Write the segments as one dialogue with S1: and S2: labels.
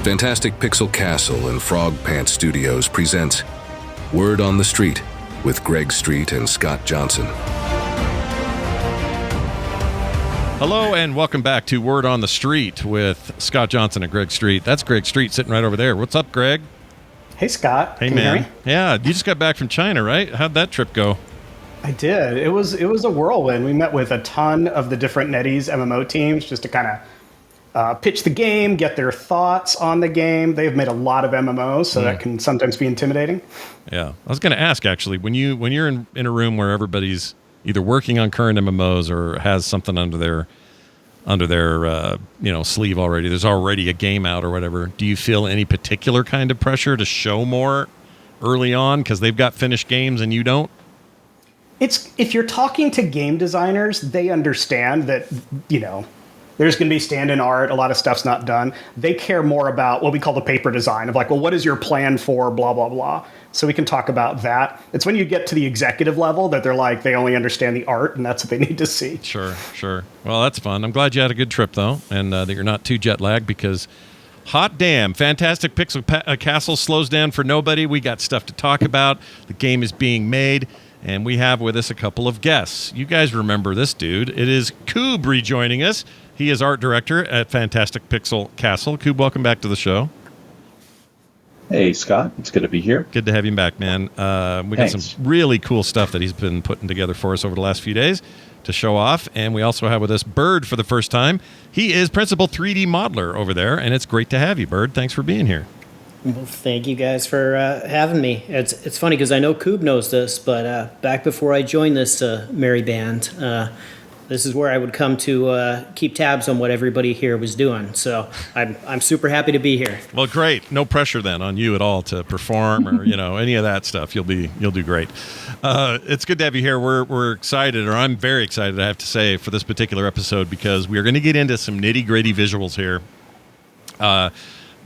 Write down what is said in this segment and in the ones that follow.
S1: Fantastic Pixel Castle and Frog Pants Studios presents Word on the Street with Greg Street and Scott Johnson.
S2: Hello and welcome back to Word on the Street with Scott Johnson and Greg Street. That's Greg Street sitting right over there. What's up, Greg?
S3: Hey, Scott.
S2: Hey,
S3: Can you hear
S2: man.
S3: me?
S2: Yeah, you just got back from China, right? How'd that trip go?
S3: I did. It was a whirlwind. We met with a ton of the different NetEase MMO teams just to kind of pitch the game, get their thoughts on the game. They've made a lot of MMOs, so that can sometimes be intimidating.
S2: Yeah, I was going to ask actually, when you're in a room where everybody's either working on current MMOs or has something under their sleeve already, there's already a game out or whatever. Do you feel any particular kind of pressure to show more early on because they've got finished games and you don't?
S3: If you're talking to game designers, they understand that, there's going to be stand-in art, a lot of stuff's not done. They care more about what we call the paper design of like, well, what is your plan for blah, blah, blah. So we can talk about that. It's when you get to the executive level that they're like, they only understand the art and that's what they need to see.
S2: Sure. Well, that's fun. I'm glad you had a good trip though, and that you're not too jet lagged because hot damn, Fantastic Pixel Castle slows down for nobody. We got stuff to talk about. The game is being made. And we have with us a couple of guests. You guys remember this dude. It is Kube rejoining us. He is art director at Fantastic Pixel Castle. Kube, welcome back to the show.
S4: Hey, Scott. It's good to be here.
S2: Good to have you back, man. We got some really cool stuff that he's been putting together for us over the last few days to show off. And we also have with us BirD for the first time. He is principal 3D modeler over there, and it's great to have you, BirD. Thanks for being here.
S5: Well, thank you guys for having me. It's funny because I know Kube knows this, but back before I joined this merry band, this is where I would come to keep tabs on what everybody here was doing. So I'm super happy to be here.
S2: Well, great. No pressure then on you at all to perform or any of that stuff. You'll do great. It's good to have you here. We're excited, or I'm very excited, I have to say, for this particular episode because we are going to get into some nitty-gritty visuals here.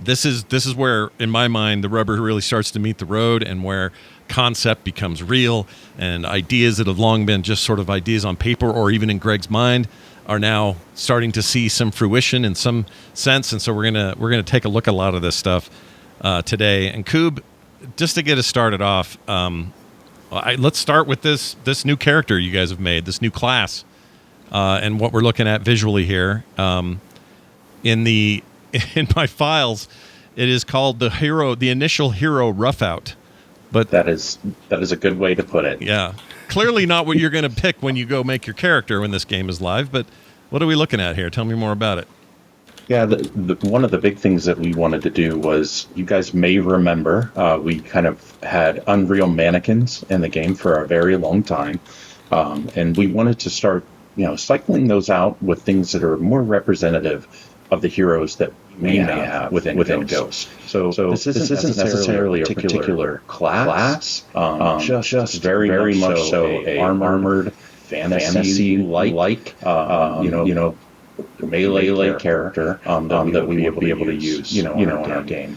S2: This is where, in my mind, the rubber really starts to meet the road and where concept becomes real and ideas that have long been just sort of ideas on paper or even in Greg's mind are now starting to see some fruition in some sense. And so we're gonna take a look at a lot of this stuff today. And Kube, just to get us started off, let's start with this new character you guys have made, this new class, and what we're looking at visually here. In my files, it is called the initial hero rough out. But
S4: that is a good way to put it.
S2: Yeah. Clearly not what you're going to pick when you go make your character when this game is live, but what are we looking at here? Tell me more about it.
S4: Yeah, one of the big things that we wanted to do was, you guys may remember, we kind of had Unreal mannequins in the game for a very long time. And we wanted to start, cycling those out with things that are more representative of the heroes that we may have within Ghost. So this isn't necessarily a particular class, just very much so a armored fantasy-like, melee character that we will be able to use, in our game.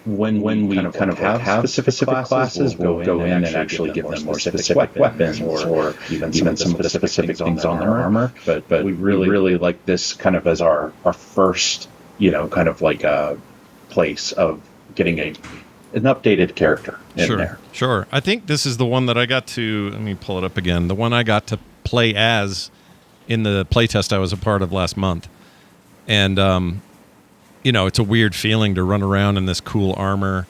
S4: When we kind of have specific classes, we'll go in and actually give them more specific weapons or even some of the specific things on their armor. But we really like this kind of as our first, kind of like a place of getting an updated character in there.
S2: Sure. I think this is the one that I got to, let me pull it up again, the one I got to play as in the playtest I was a part of last month. And, it's a weird feeling to run around in this cool armor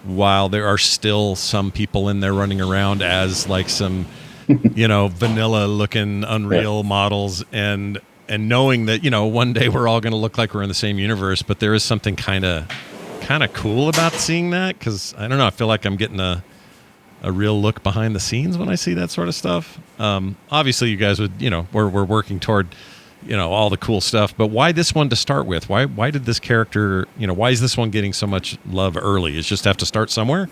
S2: while there are still some people in there running around as like some, vanilla looking Unreal models and knowing that, one day we're all going to look like we're in the same universe, but there is something kind of cool about seeing that. Cause I don't know, I feel like I'm getting a real look behind the scenes when I see that sort of stuff. Obviously you guys would, we're working toward, all the cool stuff, but why this one to start with? Why did this character, why is this one getting so much love early? You just have to start somewhere?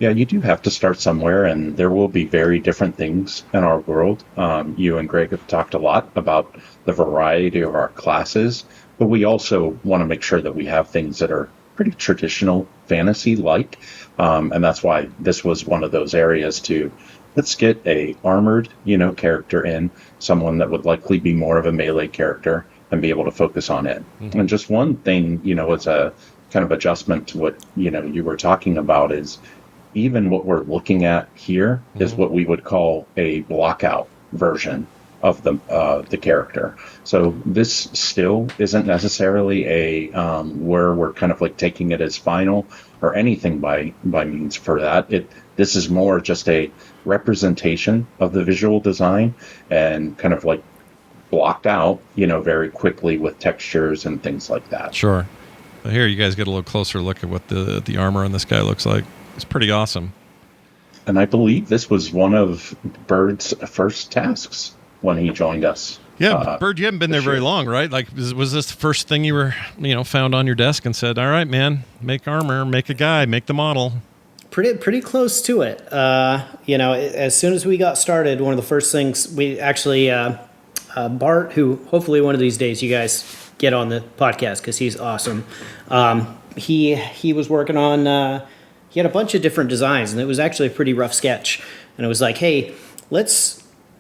S4: Yeah, you do have to start somewhere, and there will be very different things in our world. You and Greg have talked a lot about the variety of our classes, but we also want to make sure that we have things that are pretty traditional fantasy-like, and that's why this was one of those areas to let's get a armored, character in, someone that would likely be more of a melee character, and be able to focus on it. And just one thing, as a kind of adjustment to what, you were talking about is even what we're looking at here is what we would call a blockout version of the character. So this still isn't necessarily a where we're kind of like taking it as final or anything by means for that. This is more just a representation of the visual design and kind of like blocked out, very quickly with textures and things like that.
S2: Sure. Well, here you guys get a little closer look at what the armor on this guy looks like. It's pretty awesome.
S4: And I believe this was one of BirD's first tasks when he joined us.
S2: Yeah, BirD, you haven't been there very long, right? Like, was this the first thing you were, found on your desk and said, all right, man, make armor, make a guy, make the model?
S5: Pretty close to it. As soon as we got started, one of the first things we actually, Bart, who hopefully one of these days you guys get on the podcast because he's awesome. He was working on, he had a bunch of different designs, and it was actually a pretty rough sketch. And it was like, hey, let's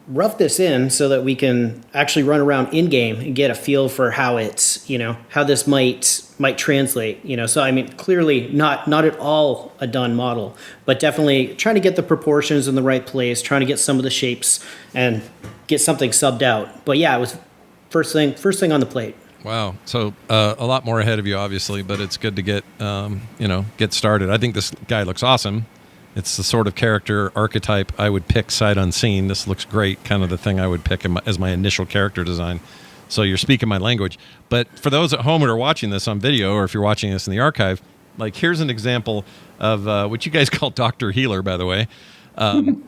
S5: rough this in so that we can actually run around in game and get a feel for how it's, how this might translate, So I mean, clearly not at all a done model, but definitely trying to get the proportions in the right place, trying to get some of the shapes and get something subbed out. But yeah, it was first thing on the plate.
S2: Wow. So a lot more ahead of you, obviously, but it's good to get get started. I think this guy looks awesome. It's the sort of character archetype I would pick sight unseen. This looks great, kind of the thing I would pick as my initial character design. So you're speaking my language. But for those at home who are watching this on video, or if you're watching this in the archive, like here's an example of what you guys call Dr. Healer, by the way.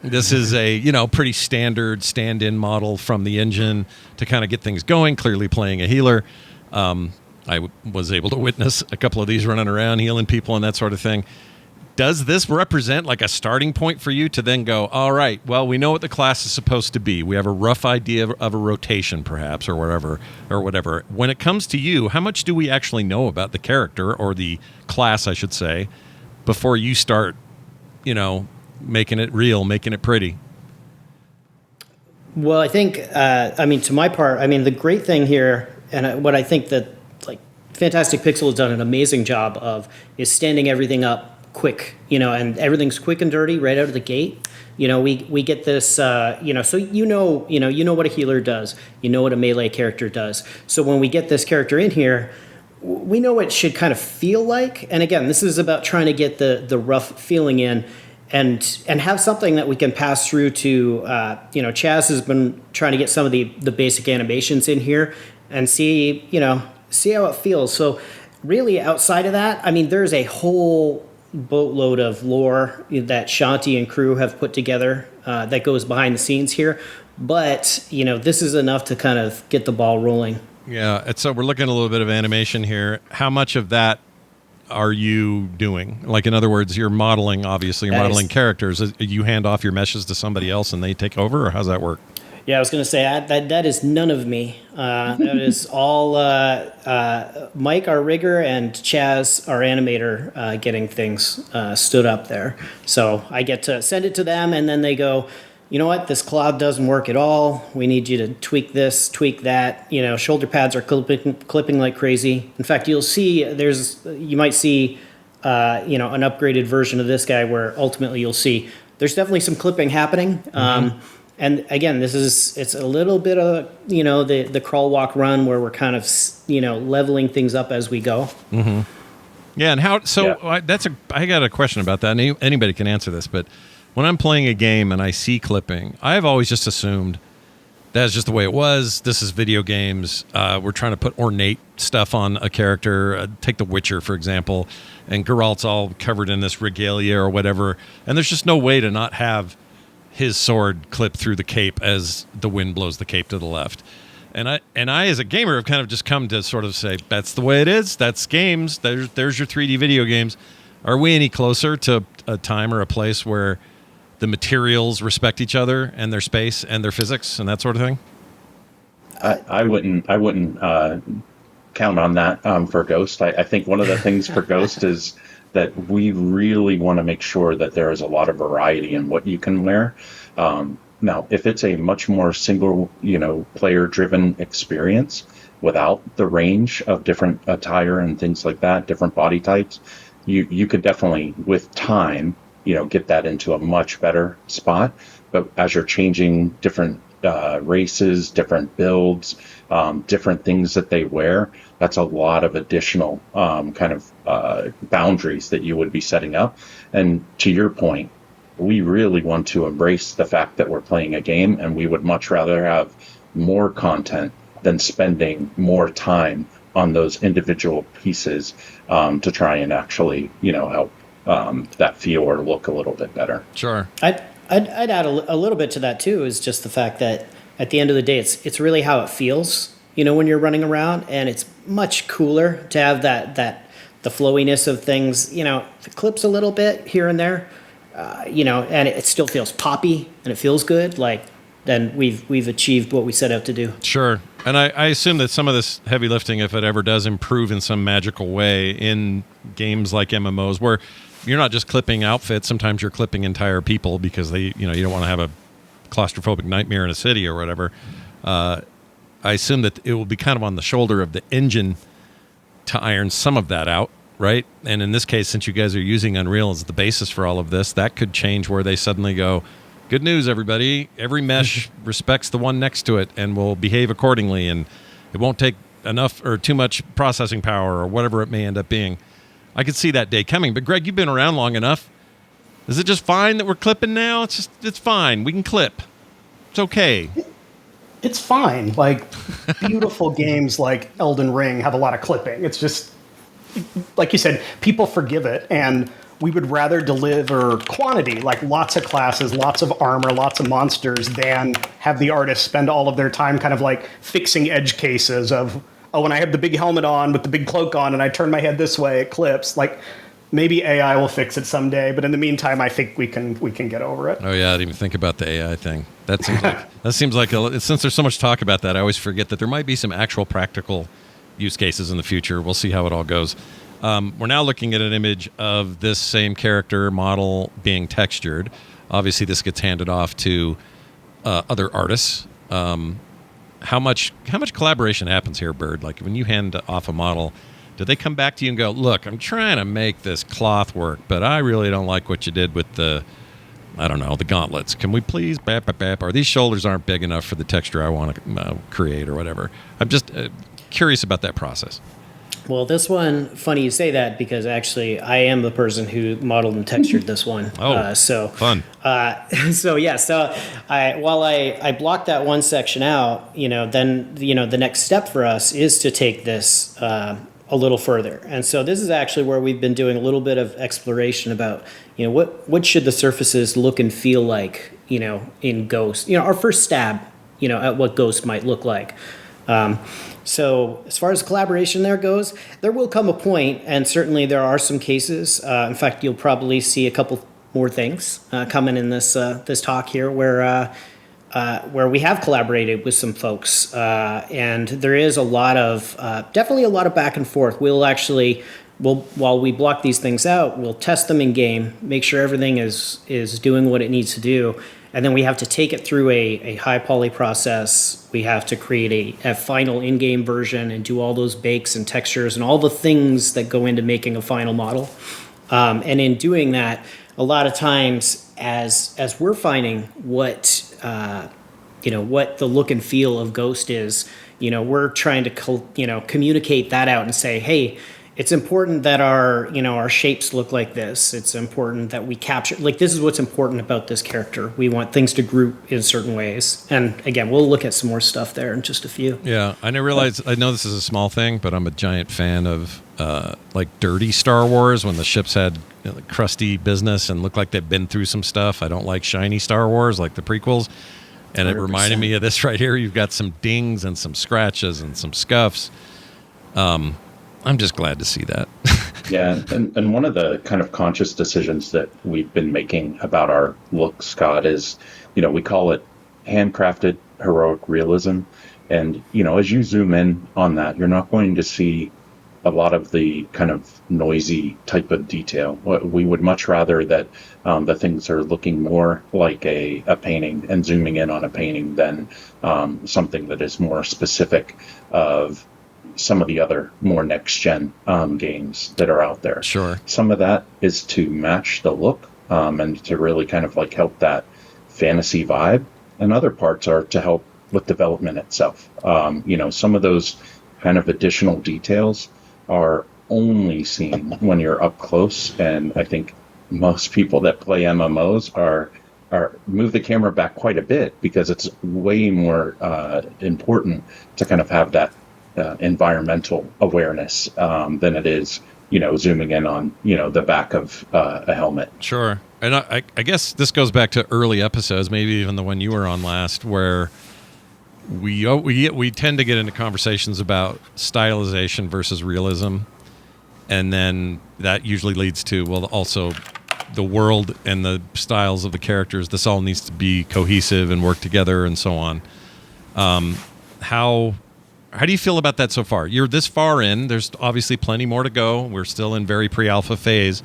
S2: This is a, pretty standard stand-in model from the engine to kind of get things going, clearly playing a healer. I was able to witness a couple of these running around, healing people and that sort of thing. Does this represent like a starting point for you to then go, all right, well, we know what the class is supposed to be. We have a rough idea of a rotation, perhaps, or whatever. When it comes to you, how much do we actually know about the character, or the class, I should say, before you start, making it real, making it pretty?
S5: Well, I think, to my part, the great thing here, and what I think that Fantastic Pixel has done an amazing job of, is standing everything up quick, and everything's quick and dirty right out of the gate. We get this, so you know what a healer does, what a melee character does. So when we get this character in here, we know what it should kind of feel like. And again, this is about trying to get the rough feeling in, and have something that we can pass through to. Chaz has been trying to get some of the basic animations in here and see how it feels. So really, outside of that, there's a whole boatload of lore that Shanti and crew have put together that goes behind the scenes here. But, this is enough to kind of get the ball rolling.
S2: Yeah, and so we're looking at a little bit of animation here. How much of that are you doing? Like, in other words, you're modeling, obviously, you're modeling characters. You hand off your meshes to somebody else and they take over, or how's that work?
S5: Yeah, I was going to say that is none of me. That is all Mike, our rigger, and Chaz, our animator, getting things stood up there. So I get to send it to them, and then they go, you know what, this cloud doesn't work at all. We need you to tweak this, tweak that. Shoulder pads are clipping like crazy. In fact, you'll see you might see an upgraded version of this guy where ultimately you'll see there's definitely some clipping happening. Mm-hmm. And again, it's a little bit of, the crawl, walk, run where we're kind of, leveling things up as we go.
S2: Mm-hmm. Yeah. And I got a question about that. And anybody can answer this, but when I'm playing a game and I see clipping, I've always just assumed that's just the way it was. This is video games. We're trying to put ornate stuff on a character. Take The Witcher, for example, and Geralt's all covered in this regalia or whatever. And there's just no way to not have his sword clip through the cape as the wind blows the cape to the left. And I as a gamer have kind of just come to sort of say, that's the way it is. That's games. There's your 3D video games. Are we any closer to a time or a place where the materials respect each other and their space and their physics and that sort of thing?
S4: I wouldn't count on that for Ghost. I think one of the things for Ghost is that we really want to make sure that there is a lot of variety in what you can wear. Now, if it's a much more single, player-driven experience without the range of different attire and things like that, different body types, you could definitely, with time, get that into a much better spot. But as you're changing different races, different builds, different things that they wear, that's a lot of additional boundaries that you would be setting up. And to your point, we really want to embrace the fact that we're playing a game, and we would much rather have more content than spending more time on those individual pieces to try and actually, help that feel or look a little bit better.
S2: Sure.
S5: I'd add a little bit to that too, is just the fact that at the end of the day, it's really how it feels, when you're running around, and it's much cooler to have the flowiness of things, the clips a little bit here and there, and it still feels poppy and it feels good. Then we've achieved what we set out to do.
S2: Sure. And I assume that some of this heavy lifting, if it ever does improve in some magical way in games like MMOs, where you're not just clipping outfits, sometimes you're clipping entire people because you don't want to have a claustrophobic nightmare in a city or whatever. I assume that it will be kind of on the shoulder of the engine to iron some of that out, right? And in this case, since you guys are using Unreal as the basis for all of this, that could change where they suddenly go, good news, everybody. Every mesh respects the one next to it and will behave accordingly, and it won't take enough or too much processing power or whatever it may end up being. I could see that day coming. But Greg, you've been around long enough. Is it just fine that we're clipping now? It's fine. We can clip. It's okay.
S3: It's fine. Beautiful games like Elden Ring have a lot of clipping. It's just, like you said, people forgive it, and we would rather deliver quantity, like lots of classes, lots of armor, lots of monsters, than have the artists spend all of their time kind of fixing edge cases of, when I have the big helmet on with the big cloak on and I turn my head this way, it clips. Maybe AI will fix it someday, but in the meantime, I think we can get over it.
S2: Oh yeah, I didn't even think about the AI thing. That seems like since there's so much talk about that, I always forget that there might be some actual practical use cases in the future. We'll see how it all goes. We're now looking at an image of this same character model being textured. Obviously, this gets handed off to other artists. How much collaboration happens here, BirD? When you hand off a model, do they come back to you and go, look, I'm trying to make this cloth work, but I really don't like what you did with the gauntlets. Can we please, or these shoulders aren't big enough for the texture I want to create or whatever? I'm just curious about that process.
S5: Well, this one, funny you say that, because actually I am the person who modeled and textured this one.
S2: So fun.
S5: While I blocked that one section out, then the next step for us is to take this a little further. And so this is actually where we've been doing a little bit of exploration about, what should the surfaces look and feel like, in Ghost, our first stab, at what Ghost might look like. So as far as collaboration there goes, there will come a point, and certainly there are some cases. In fact, you'll probably see a couple more things coming in this talk here where we have collaborated with some folks, and there is definitely a lot of back and forth. While we block these things out, we'll test them in game, make sure everything is doing what it needs to do. And then we have to take it through a high poly process. We have to create a final in-game version and do all those bakes and textures and all the things that go into making a final model. And in doing that, a lot of times as we're finding what the look and feel of Ghost is, we're trying to communicate that out and say, hey, it's important that our shapes look like this. It's important that we capture, this is what's important about this character. We want things to group in certain ways. And again, we'll look at some more stuff there in just a few.
S2: Yeah, I know this is a small thing, but I'm a giant fan of dirty Star Wars, when the ships had crusty business and looked like they've been through some stuff. I don't like shiny Star Wars like the prequels. And 100%. It reminded me of this right here. You've got some dings and some scratches and some scuffs. I'm just glad to see that.
S4: Yeah, and one of the kind of conscious decisions that we've been making about our look, Scott, is, we call it handcrafted heroic realism. And, as you zoom in on that, you're not going to see a lot of the kind of noisy type of detail. We would much rather that the things are looking more like a painting and zooming in on a painting than something that is more specific of some of the other more next-gen games that are out there.
S2: Sure.
S4: Some of that is to match the look and to really kind of like help that fantasy vibe, and other parts are to help with development itself. Some of those kind of additional details are only seen when you're up close, and I think most people that play MMOs are move the camera back quite a bit because it's way more important to kind of have that environmental awareness than it is, zooming in on, the back of a helmet.
S2: Sure. And I guess this goes back to early episodes, maybe even the one you were on last, where we tend to get into conversations about stylization versus realism, and then that usually leads to, well, also the world and the styles of the characters. This all needs to be cohesive and work together and so on. How do you feel about that so far? You're this far in. There's obviously plenty more to go. We're still in very pre-alpha phase.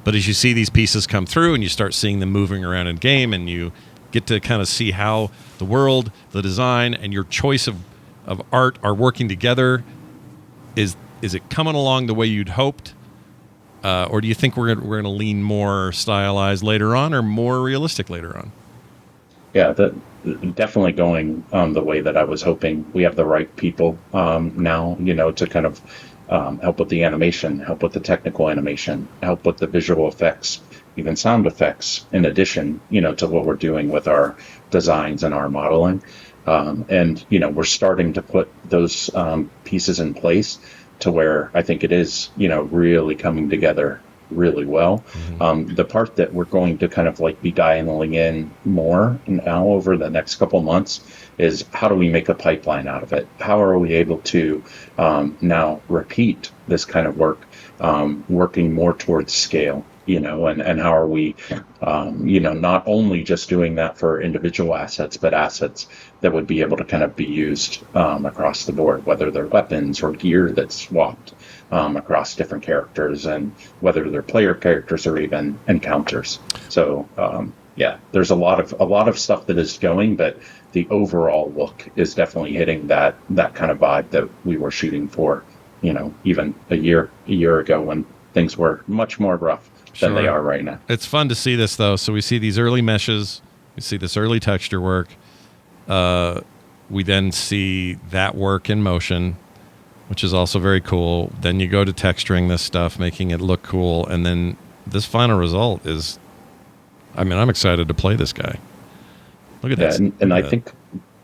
S2: But as you see these pieces come through and you start seeing them moving around in game, and you get to kind of see how the world, the design, and your choice of art are working together, is it coming along the way you'd hoped? Or do you think we're going to lean more stylized later on or more realistic later on?
S4: Yeah, definitely going the way that I was hoping. We have the right people now, to kind of help with the animation, help with the technical animation, help with the visual effects, even sound effects, in addition, to what we're doing with our designs and our modeling. We're starting to put those pieces in place to where I think it is, really coming together really well. Mm-hmm. The part that we're going to kind of like be dialing in more now over the next couple months is, how do we make a pipeline out of it? How are we able to now repeat this kind of work, working more towards scale? And how are we, not only just doing that for individual assets, but assets that would be able to kind of be used across the board, whether they're weapons or gear that's swapped across different characters, and whether they're player characters or even encounters. So, there's a lot of stuff that is going, but the overall look is definitely hitting that kind of vibe that we were shooting for, even a year ago when things were much more rough than they are right now.
S2: It's fun to see this, though. So we see these early meshes, we see this early texture work. We then see that work in motion, which is also very cool. Then you go to texturing this stuff, making it look cool, and then this final result is, I'm excited to play this guy. Look at this.
S4: And I think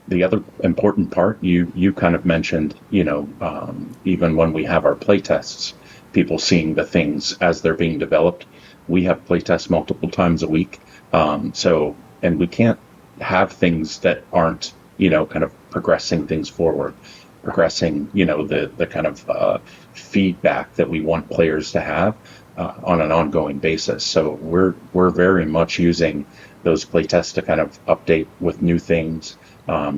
S4: the other important part you kind of mentioned, even when we have our play tests, people seeing the things as they're being developed. We have play tests multiple times a week. And we can't have things that aren't, kind of progressing things forward, progressing, the kind of feedback that we want players to have on an ongoing basis. So we're very much using those play tests to kind of update with new things,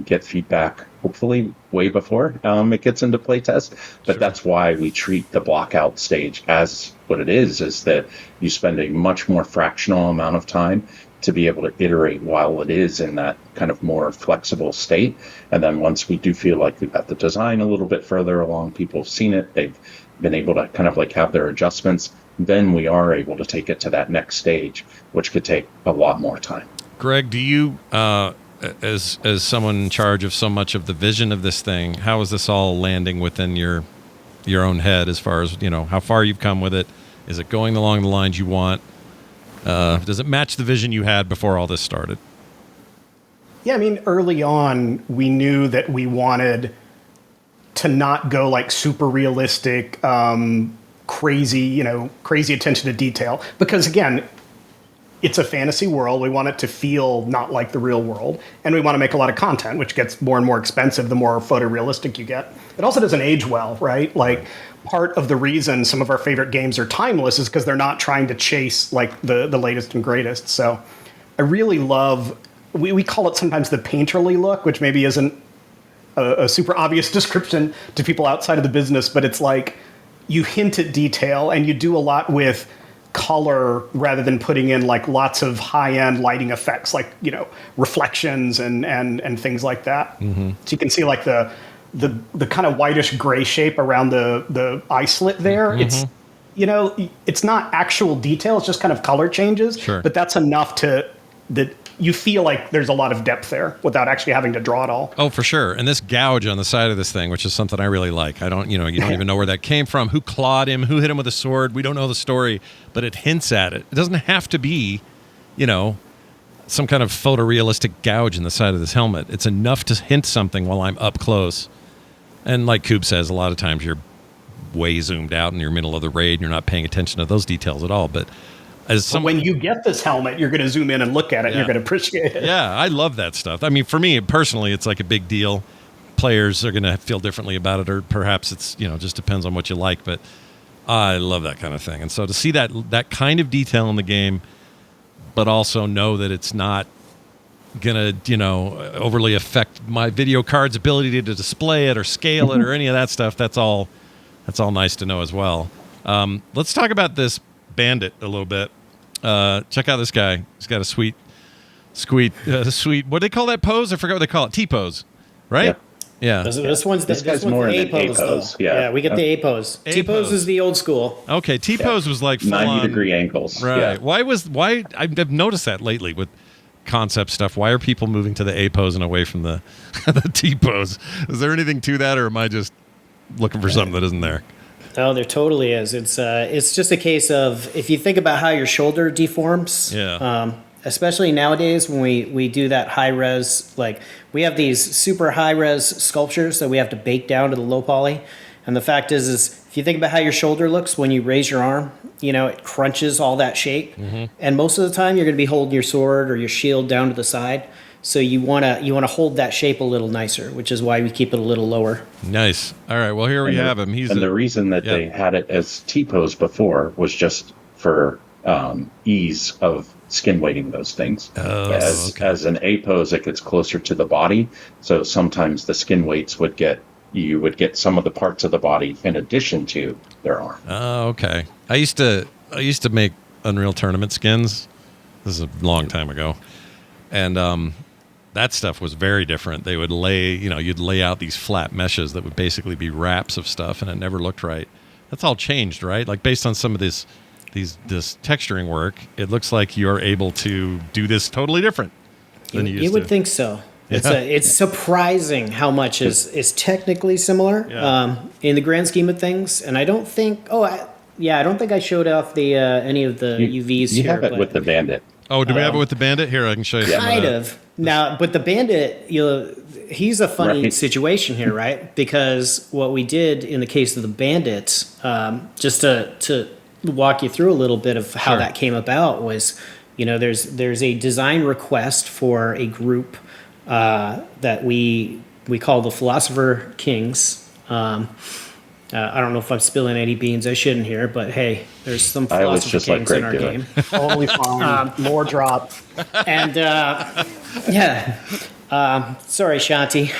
S4: get feedback, hopefully way before it gets into playtest. But that's why we treat the blockout stage as what it is that you spend a much more fractional amount of time to be able to iterate while it is in that kind of more flexible state. And then once we do feel like we've got the design a little bit further along, people have seen it, they've been able to kind of like have their adjustments, then we are able to take it to that next stage, which could take a lot more time.
S2: Greg, do you, as someone in charge of so much of the vision of this thing, how is this all landing within your own head as far as, how far you've come with it? Is it going along the lines you want? Does it match the vision you had before all this started?
S3: Yeah, early on, we knew that we wanted to not go like super realistic, crazy attention to detail. Because again, it's a fantasy world. We want it to feel not like the real world. And we want to make a lot of content, which gets more and more expensive the more photorealistic you get. It also doesn't age well, right? Like, part of the reason some of our favorite games are timeless is because they're not trying to chase like the latest and greatest. So I really love, we call it sometimes the painterly look, which maybe isn't a super obvious description to people outside of the business, but it's like you hint at detail, and you do a lot with color rather than putting in like lots of high-end lighting effects, like, you know, reflections and things like that. So you can see like the kind of whitish gray shape around the eye slit there. It's, you know, it's not actual detail, it's just kind of color changes.
S2: Sure.
S3: But that's enough that you feel like there's a lot of depth there without actually having to draw it all.
S2: Oh, for sure. And this gouge on the side of this thing, which is something I really like. You don't even know where that came from, who clawed him, who hit him with a sword. We don't know the story, but it hints at it. It doesn't have to be, you know, some kind of photorealistic gouge in the side of this helmet. It's enough to hint something while I'm up close. And like Kube says, a lot of times you're way zoomed out in your middle of the raid and you're not paying attention to those details at all. But
S3: when you get this helmet, you're going to zoom in and look at it. And you're going to appreciate it.
S2: Yeah, I love that stuff. I mean, for me personally, it's like a big deal. Players are going to feel differently about it, or perhaps it's, you know, just depends on what you like. But I love that kind of thing. And so to see that kind of detail in the game, but also know that it's not going to, you know, overly affect my video card's ability to display it or scale it or any of that stuff. That's all nice to know as well. Let's talk about this Bandit a little bit. Check out this guy. He's got a sweet. What do they call that pose? I forgot what they call it. T-pose, right? Yeah.
S5: This one's
S4: this guy's more
S5: the
S4: in an A-pose. Yeah,
S5: we get the A-pose. T-pose is the old school.
S2: Okay, T-pose was like
S4: 90-degree angles.
S2: Right.
S4: Yeah.
S2: Why? I've noticed that lately with concept stuff. Why are people moving to the A-pose and away from the the T-pose? Is there anything to that, or am I just looking for something that isn't there?
S5: No, there totally is. It's just a case of, if you think about how your shoulder deforms, especially nowadays when we do that high res, like we have these super high res sculptures that we have to bake down to the low poly. And the fact is if you think about how your shoulder looks when you raise your arm, you know, it crunches all that shape. And most of the time you're going to be holding your sword or your shield down to the side. So you want to hold that shape a little nicer, which is why we keep it a little lower.
S2: Nice. All right. Well, here we have him.
S4: The reason that they had it as T-pose before was just for ease of skin weighting those things. As an A-pose, it gets closer to the body. So sometimes the skin weights you would get some of the parts of the body in addition to their arm.
S2: Oh, okay. I used to make Unreal Tournament skins. This is a long time ago. And that stuff was very different. They would you'd lay out these flat meshes that would basically be wraps of stuff, and it never looked right. That's all changed, right? Like based on some of this texturing work, it looks like you're able to do this totally different than you used to.
S5: You would think so. Yeah. It's surprising how much is technically similar in the grand scheme of things. And I don't think I don't think I showed off the any of the UVs
S4: you
S5: here.
S4: Have it with the Bandit.
S2: Oh, do we have it with the Bandit? Here, I can show you.
S5: Kind of. Now, but the Bandit, he's a funny situation here, right? Because what we did in the case of the Bandit, just to walk you through a little bit of how that came about, was, you know, there's a design request for a group that we call the Philosopher Kings. I don't know if I'm spilling any beans. I shouldn't here, but hey, there's some Philosopher Kings in our game.
S3: Totally fine. More drop.
S5: And sorry, Shanti.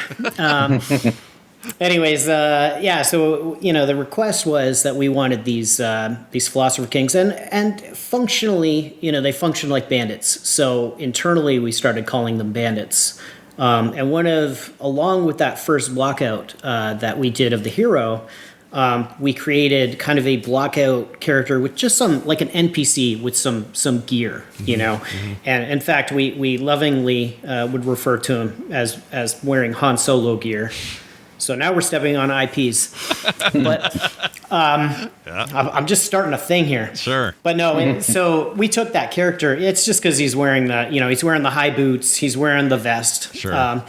S5: Anyways, so, you know, the request was that we wanted these Philosopher Kings, and functionally, you know, they function like bandits. So internally, we started calling them bandits. And along with that first blockout that we did of the hero, we created kind of a blockout character with just like an NPC with some gear, you know. And in fact, we lovingly would refer to him as wearing Han Solo gear. So now we're stepping on IPs. But I'm just starting a thing here.
S2: Sure.
S5: But no, so we took that character. It's just because he's wearing the high boots, he's wearing the vest.
S2: Sure.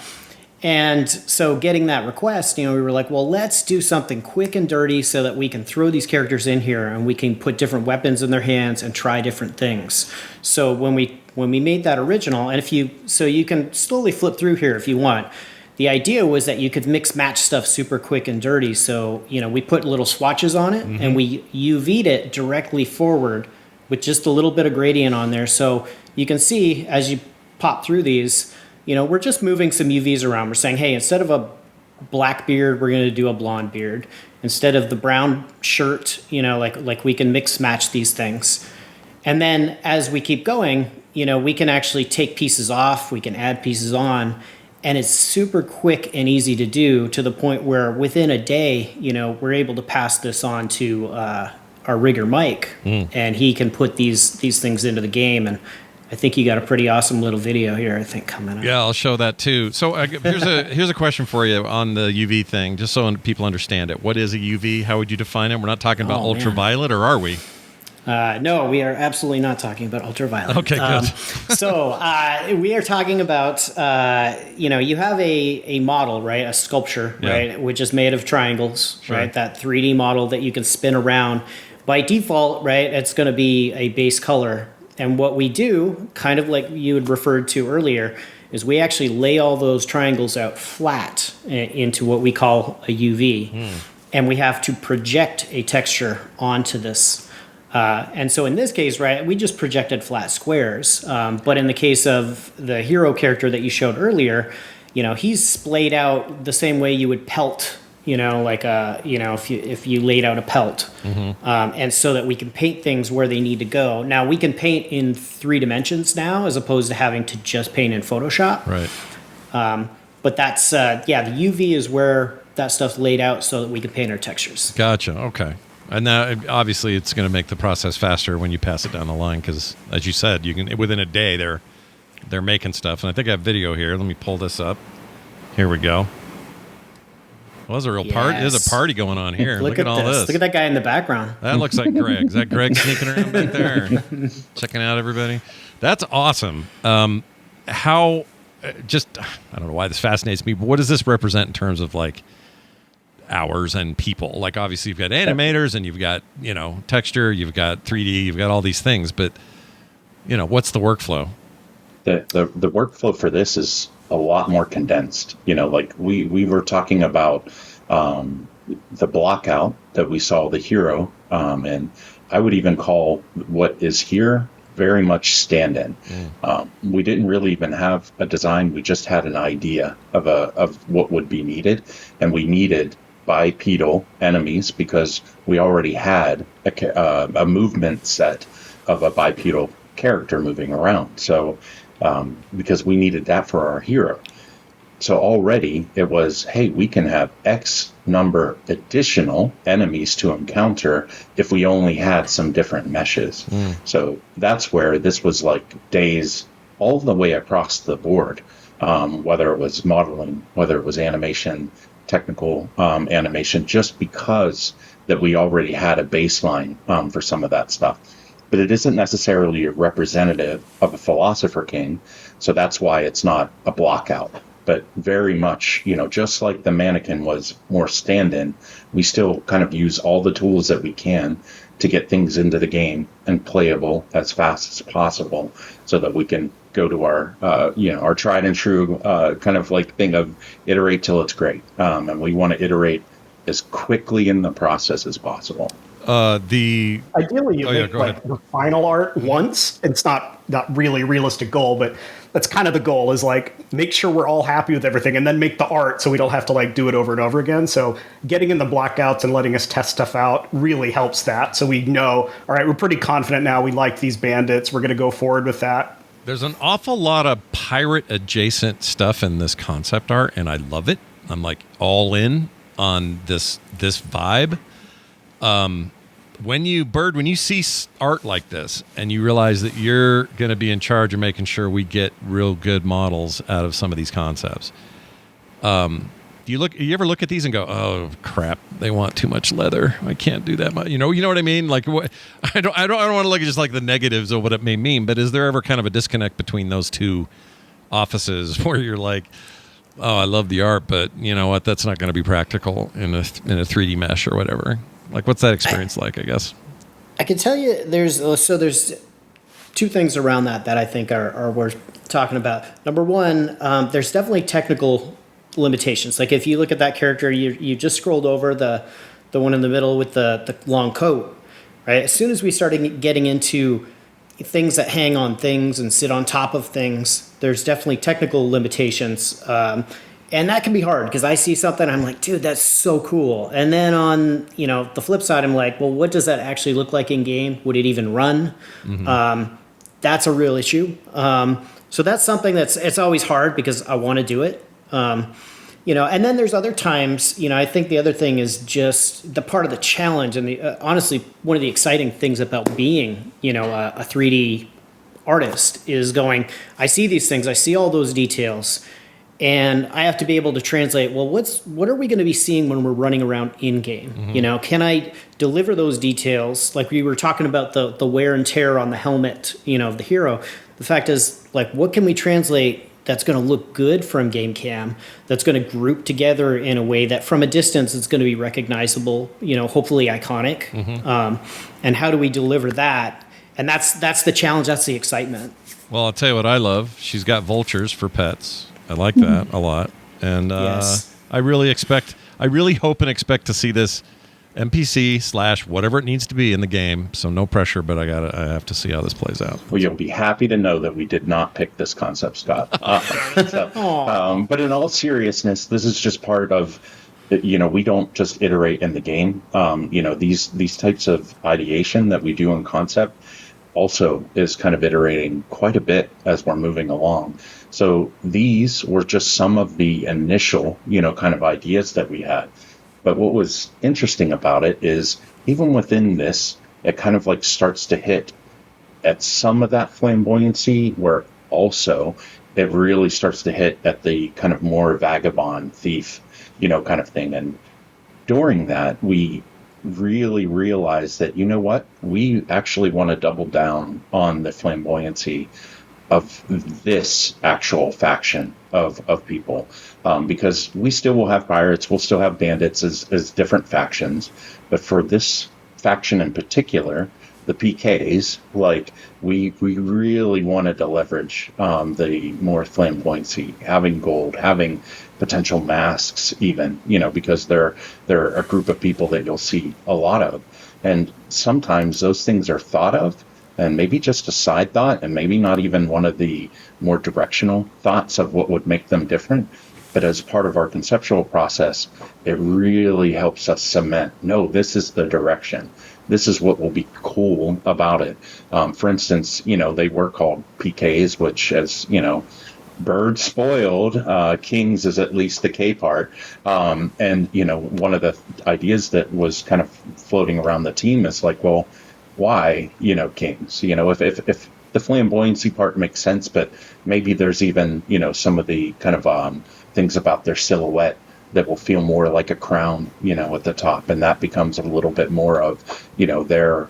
S5: And so getting that request, you know, we were like, well, let's do something quick and dirty so that we can throw these characters in here and we can put different weapons in their hands and try different things. So when we made that original, and you can slowly flip through here if you want. The idea was that you could mix match stuff super quick and dirty. So, you know, we put little swatches on it and we UV'd it directly forward with just a little bit of gradient on there. So you can see as you pop through these, you know, we're just moving some UVs around. We're saying, hey, instead of a black beard, we're going to do a blonde beard. instead of the brown shirt, like we can mix match these things. And then as we keep going, we can actually take pieces off, we can add pieces on, and it's super quick and easy to do, to the point where within a day, we're able to pass this on to our rigger Mike, and he can put these things into the game. And I think you got a pretty awesome little video here, I think, coming up.
S2: Yeah, I'll show that too. So here's a question for you on the UV thing, just so people understand it. What is a UV? How would you define it? We're not talking about ultraviolet, or are we?
S5: No, we are absolutely not talking about ultraviolet.
S2: Okay, good.
S5: So we are talking about, you have a model, right? A sculpture, right? Which is made of triangles, right? That 3D model that you can spin around. By default, right, it's going to be a base color. And what we do, kind of like you had referred to earlier, is we actually lay all those triangles out flat into what we call a UV. And we have to project a texture onto this. And so in this case, right, we just projected flat squares. But in the case of the hero character that you showed earlier, he's splayed out the same way you would pelt, if you laid out a pelt. And so that we can paint things where they need to go. Now, we can paint in 3 dimensions now, as opposed to having to just paint in Photoshop.
S2: Right.
S5: But that's, the UV is where that stuff's laid out so that we can paint our textures.
S2: Gotcha. Okay. And now, obviously, it's going to make the process faster when you pass it down the line, because, as you said, you can within a day they're making stuff. And I think I have video here. Let me pull this up. Here we go. Well, there's a real party. There's a party going on here. Look at all this.
S5: Look at that guy in the background.
S2: That looks like Greg. Is that Greg sneaking around back there, checking out everybody? That's awesome. I don't know why this fascinates me, but what does this represent in terms of like hours and people? Like, obviously you've got animators and you've got, texture, you've got 3D, you've got all these things, but what's the workflow?
S4: The workflow for this is a lot more condensed. Like we were talking about the block out that we saw the hero, and I would even call what is here very much stand-in. We didn't really even have a design. We just had an idea of what would be needed, and we needed bipedal enemies because we already had a movement set of a bipedal character moving around. So because we needed that for our hero. So already it was, hey, we can have X number additional enemies to encounter if we only had some different meshes. So that's where this was like days all the way across the board, whether it was modeling, whether it was animation, technical animation, just because that we already had a baseline for some of that stuff. But it isn't necessarily a representative of a Philosopher King, so that's why it's not a block out. But very much, just like the mannequin was more stand-in, we still kind of use all the tools that we can to get things into the game and playable as fast as possible, so that we can go to our tried and true kind of like thing of iterate till it's great, and we want to iterate as quickly in the process as possible.
S3: Ideally, you make the final art once. It's not really a realistic goal, but that's kind of the goal, is like make sure we're all happy with everything and then make the art so we don't have to like do it over and over again. So getting in the blockouts and letting us test stuff out really helps that. So we know, all right, we're pretty confident now. We like these bandits. We're going to go forward with that.
S2: There's an awful lot of pirate adjacent stuff in this concept art, and I love it. I'm like all in on this vibe. When you see art like this and you realize that you're going to be in charge of making sure we get real good models out of some of these concepts, you ever look at these and go, oh crap, they want too much leather, I can't do that much, you know what I mean? Like, I don't want to look at just like the negatives of what it may mean, but is there ever kind of a disconnect between those two offices where you're like, oh, I love the art, but you know what, that's not going to be practical in a 3D mesh or whatever? Like, what's that experience like, I guess?
S5: I can tell you there's two things around that I think are worth talking about. Number one, there's definitely technical limitations. Like if you look at that character, you just scrolled over the one in the middle with the long coat, right? As soon as we started getting into things that hang on things and sit on top of things, there's definitely technical limitations. And that can be hard because I see something, I'm like, dude, that's so cool. And then on, the flip side, I'm like, well, what does that actually look like in game? Would it even run? That's a real issue. So that's something it's always hard because I want to do it. And then there's other times, I think the other thing is just the part of the challenge and honestly, one of the exciting things about being, a 3D artist is going, I see these things, I see all those details, and I have to be able to translate, well, what are we going to be seeing when we're running around in game? Can I deliver those details? Like we were talking about the wear and tear on the helmet, of the hero. The fact is, like, what can we translate that's going to look good from game cam, that's going to group together in a way that from a distance it's going to be recognizable, hopefully iconic. And how do we deliver that? And that's the challenge, that's the excitement.
S2: Well, I'll tell you what I love. She's got vultures for pets. I like that a lot. And
S5: Yes.
S2: I really hope and expect to see this NPC / whatever it needs to be in the game. So no pressure, but I have to see how this plays out.
S4: Well, you'll be happy to know that we did not pick this concept, Scott. But in all seriousness, this is just part of, we don't just iterate in the game. These types of ideation that we do in concept also is kind of iterating quite a bit as we're moving along. So these were just some of the initial, kind of ideas that we had. But what was interesting about it is even within this, it kind of like starts to hit at some of that flamboyancy where also it really starts to hit at the kind of more vagabond thief, kind of thing. And during that, we really realized that, we actually want to double down on the flamboyancy of this actual faction of people, because we still will have pirates, we'll still have bandits as different factions, but for this faction in particular, the PKs, like we really wanted to leverage the more flamboyancy, having gold, having potential masks, even because they're a group of people that you'll see a lot of, and sometimes those things are thought of. And maybe just a side thought, and maybe not even one of the more directional thoughts of what would make them different. But as part of our conceptual process, it really helps us cement, no, this is the direction. This is what will be cool about it. For instance, they were called PKs, which, as BirD spoiled, Kings is at least the K part. And, one of the ideas that was kind of floating around the team is like, well, why, Kings? If the flamboyancy part makes sense, but maybe there's even, some of the kind of things about their silhouette that will feel more like a crown, at the top, and that becomes a little bit more of, their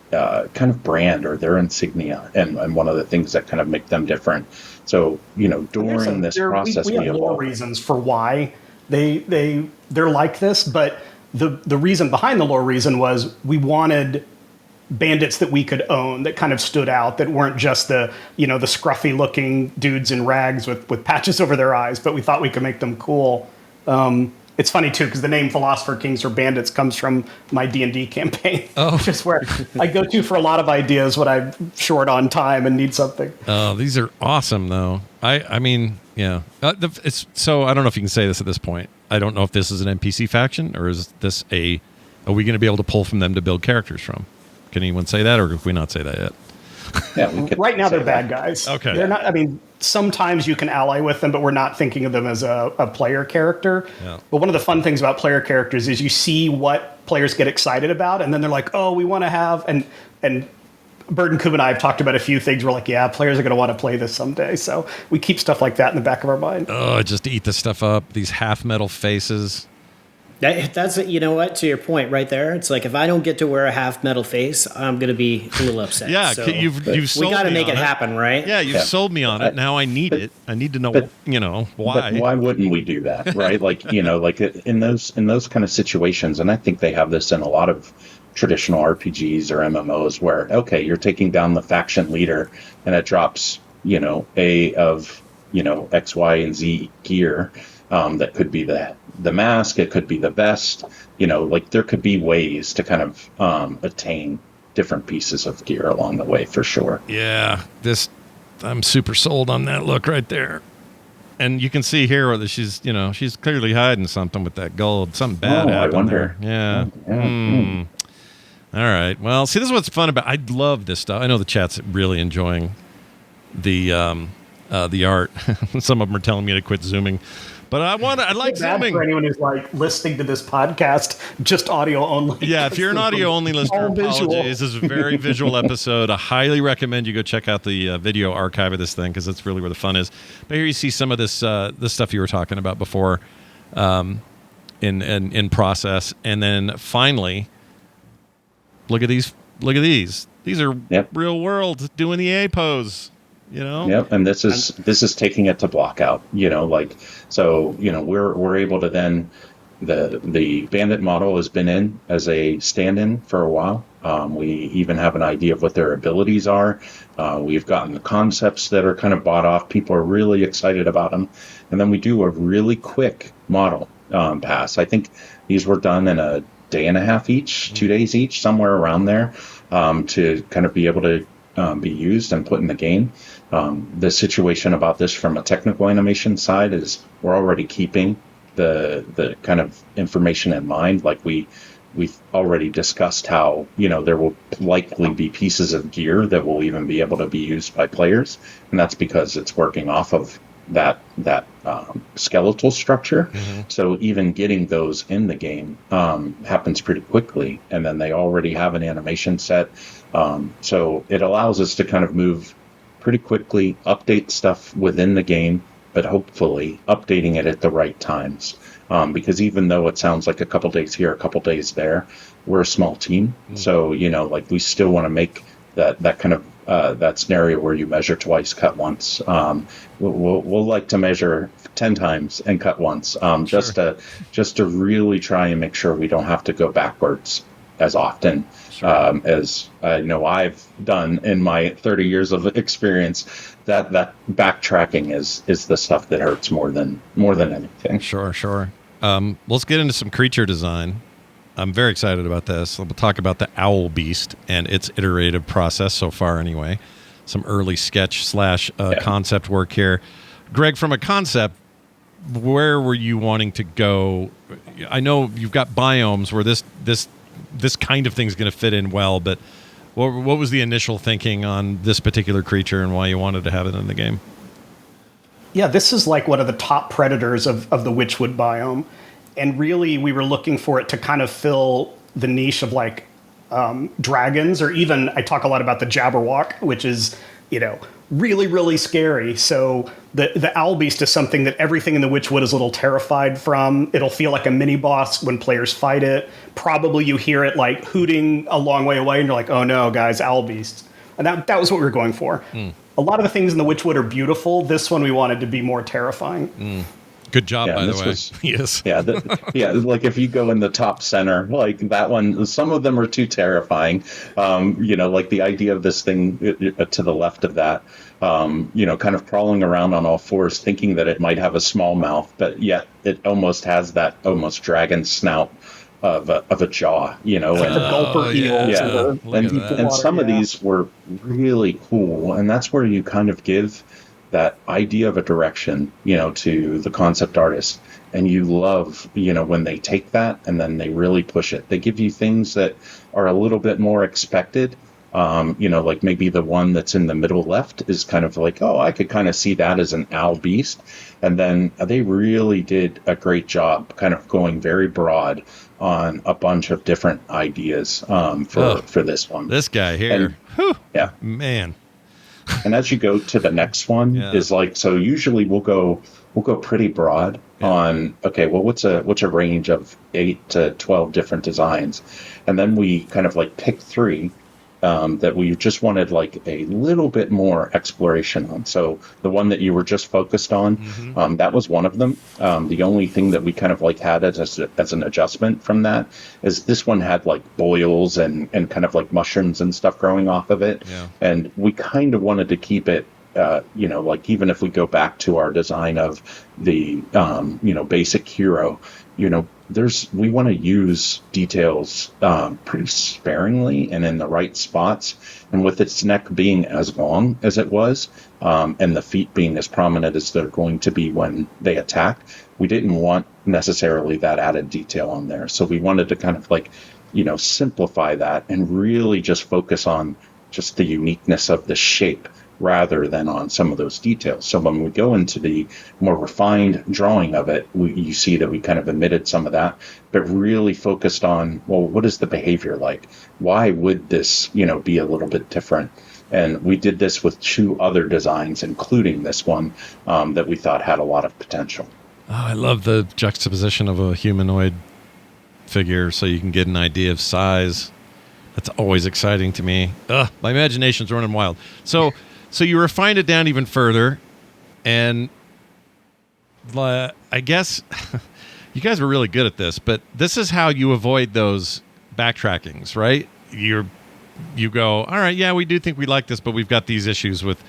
S4: kind of brand or their insignia, and one of the things that kind of make them different. So, during this process,
S3: we have more reasons for why they're like this, but the reason behind the lore reason was we wanted bandits that we could own that kind of stood out, that weren't just the scruffy looking dudes in rags with patches over their eyes, but we thought we could make them cool. It's funny too, because the name Philosopher Kings or Bandits comes from my D&D campaign, which is where I go to for a lot of ideas when I'm short on time and need something.
S2: Oh, these are awesome though. I mean, yeah. So I don't know if you can say this at this point. I don't know if this is an NPC faction or is this are we going to be able to pull from them to build characters from? Can anyone say that, or can we not say that yet?
S4: Yeah,
S3: right now they're bad guys.
S2: Okay.
S3: They're not, sometimes you can ally with them, but we're not thinking of them as a player character.
S2: Yeah.
S3: But one of the fun things about player characters is you see what players get excited about, and then they're like, oh, we want to have, and BirD and Kube and I have talked about a few things. We're like, yeah, players are going to want to play this someday. So we keep stuff like that in the back of our mind.
S2: Oh, just eat this stuff up. These half metal faces.
S5: That's to your point right there. It's like if I don't get to wear a half metal face, I'm going to be a little upset.
S2: Yeah,
S5: so
S2: you've sold me.
S5: We got to make
S2: on
S5: it happen, right?
S2: Yeah, you've sold me on it. Now I need it. I need to know, why.
S4: But why wouldn't we do that, right? Like in those kind of situations, and I think they have this in a lot of traditional RPGs or MMOs, where you're taking down the faction leader, and it drops A of X, Y, and Z gear. That could be the mask, it could be the vest, there could be ways to kind of attain different pieces of gear along the way, for sure.
S2: Yeah, I'm super sold on that look right there. And you can see here that she's clearly hiding something with that gold. Something bad happened.
S4: I wonder.
S2: There. Yeah. All right. Well, see, this is what's fun about. I love this stuff. I know the chat's really enjoying the art. Some of them are telling me to quit zooming, but I like zooming.
S3: For anyone who's like listening to this podcast, just audio only.
S2: Yeah, if you're an audio only listener, apologies. This is a very visual episode. I highly recommend you go check out the video archive of this thing because that's really where the fun is. But here you see some of this stuff you were talking about before, in process, and then finally, look at these. These are real world doing the A pose.
S4: Yep, and this is taking it to block out. We're able to then the Bandit model has been in as a stand-in for a while. We even have an idea of what their abilities are. We've gotten the concepts that are kind of bought off. People are really excited about them, and then we do a really quick model pass. I think these were done in a day and a half each, 2 days each, somewhere around there, to kind of be able to be used and put in the game. The situation about this from a technical animation side is we're already keeping the kind of information in mind. Like we've already discussed how, there will likely be pieces of gear that will even be able to be used by players. And that's because it's working off of that skeletal structure. So even getting those in the game happens pretty quickly. And then they already have an animation set. So it allows us to kind of move pretty quickly, update stuff within the game, but hopefully updating it at the right times. Because even though it sounds like a couple days here, a couple days there, we're a small team. So, we still want to make that kind of that scenario where you measure twice, cut once. We'll like to measure 10 times and cut once, just to really try and make sure we don't have to go backwards as often as I know I've done in my 30 years of experience. That backtracking is the stuff that hurts more than anything.
S2: Sure. Let's get into some creature design. I'm very excited about this. We'll talk about the owl beast and its iterative process so far anyway. Some early sketch / concept work here. Greg, from a concept, where were you wanting to go? I know you've got biomes where this kind of thing's going to fit in well, but what was the initial thinking on this particular creature and why you wanted to have it in the game?
S3: Yeah, this is like one of the top predators of the Witchwood biome. And really, we were looking for it to kind of fill the niche of like dragons, or even I talk a lot about the Jabberwock, which is, really, really scary. So the owl beast is something that everything in the Witchwood is a little terrified from. It'll feel like a mini boss when players fight it. Probably you hear it like hooting a long way away, and you're like, oh no, guys, owl beast. And that was what we were going for. A lot of the things in the Witchwood are beautiful. This one we wanted to be more terrifying.
S2: Good job, by the way. Yes.
S4: Like if you go in the top center, like that one, some of them are too terrifying. Like the idea of this thing to the left of that, kind of crawling around on all fours, thinking that it might have a small mouth, but yet it almost has that almost dragon snout of a jaw,
S3: the gulper eel.
S4: And some of these were really cool, and that's where you kind of give that idea of a direction, to the concept artist. And you love, when they take that and then they really push it. They give you things that are a little bit more expected. Like maybe the one that's in the middle left is kind of like, oh, I could kind of see that as an owl beast. And then they really did a great job kind of going very broad on a bunch of different ideas for this one.
S2: This guy here. Man.
S4: And as you go to the next one is like, so usually we'll go pretty broad on, okay, well, what's a range of 8 to 12 different designs. And then we kind of like pick 3 that we just wanted like a little bit more exploration on. So the one that you were just focused on, that was one of them. The only thing that we kind of like had as an adjustment from that is this one had like boils and kind of like mushrooms and stuff growing off of it. And we kind of wanted to keep it like even if we go back to our design of the, basic hero, we want to use details pretty sparingly and in the right spots. And with its neck being as long as it was, and the feet being as prominent as they're going to be when they attack, we didn't want necessarily that added detail on there. So we wanted to kind of simplify that and really just focus on just the uniqueness of the shape rather than on some of those details. So when we go into the more refined drawing of it, you see that we kind of omitted some of that, but really focused on, well, what is the behavior like? Why would this, be a little bit different? And we did this with 2 other designs, including this one, that we thought had a lot of potential.
S2: Oh, I love the juxtaposition of a humanoid figure so you can get an idea of size. That's always exciting to me. My imagination's running wild. So you refined it down even further, and I guess you guys were really good at this, but this is how you avoid those backtrackings, right? You go, all right, yeah, we do think we like this, but we've got these issues with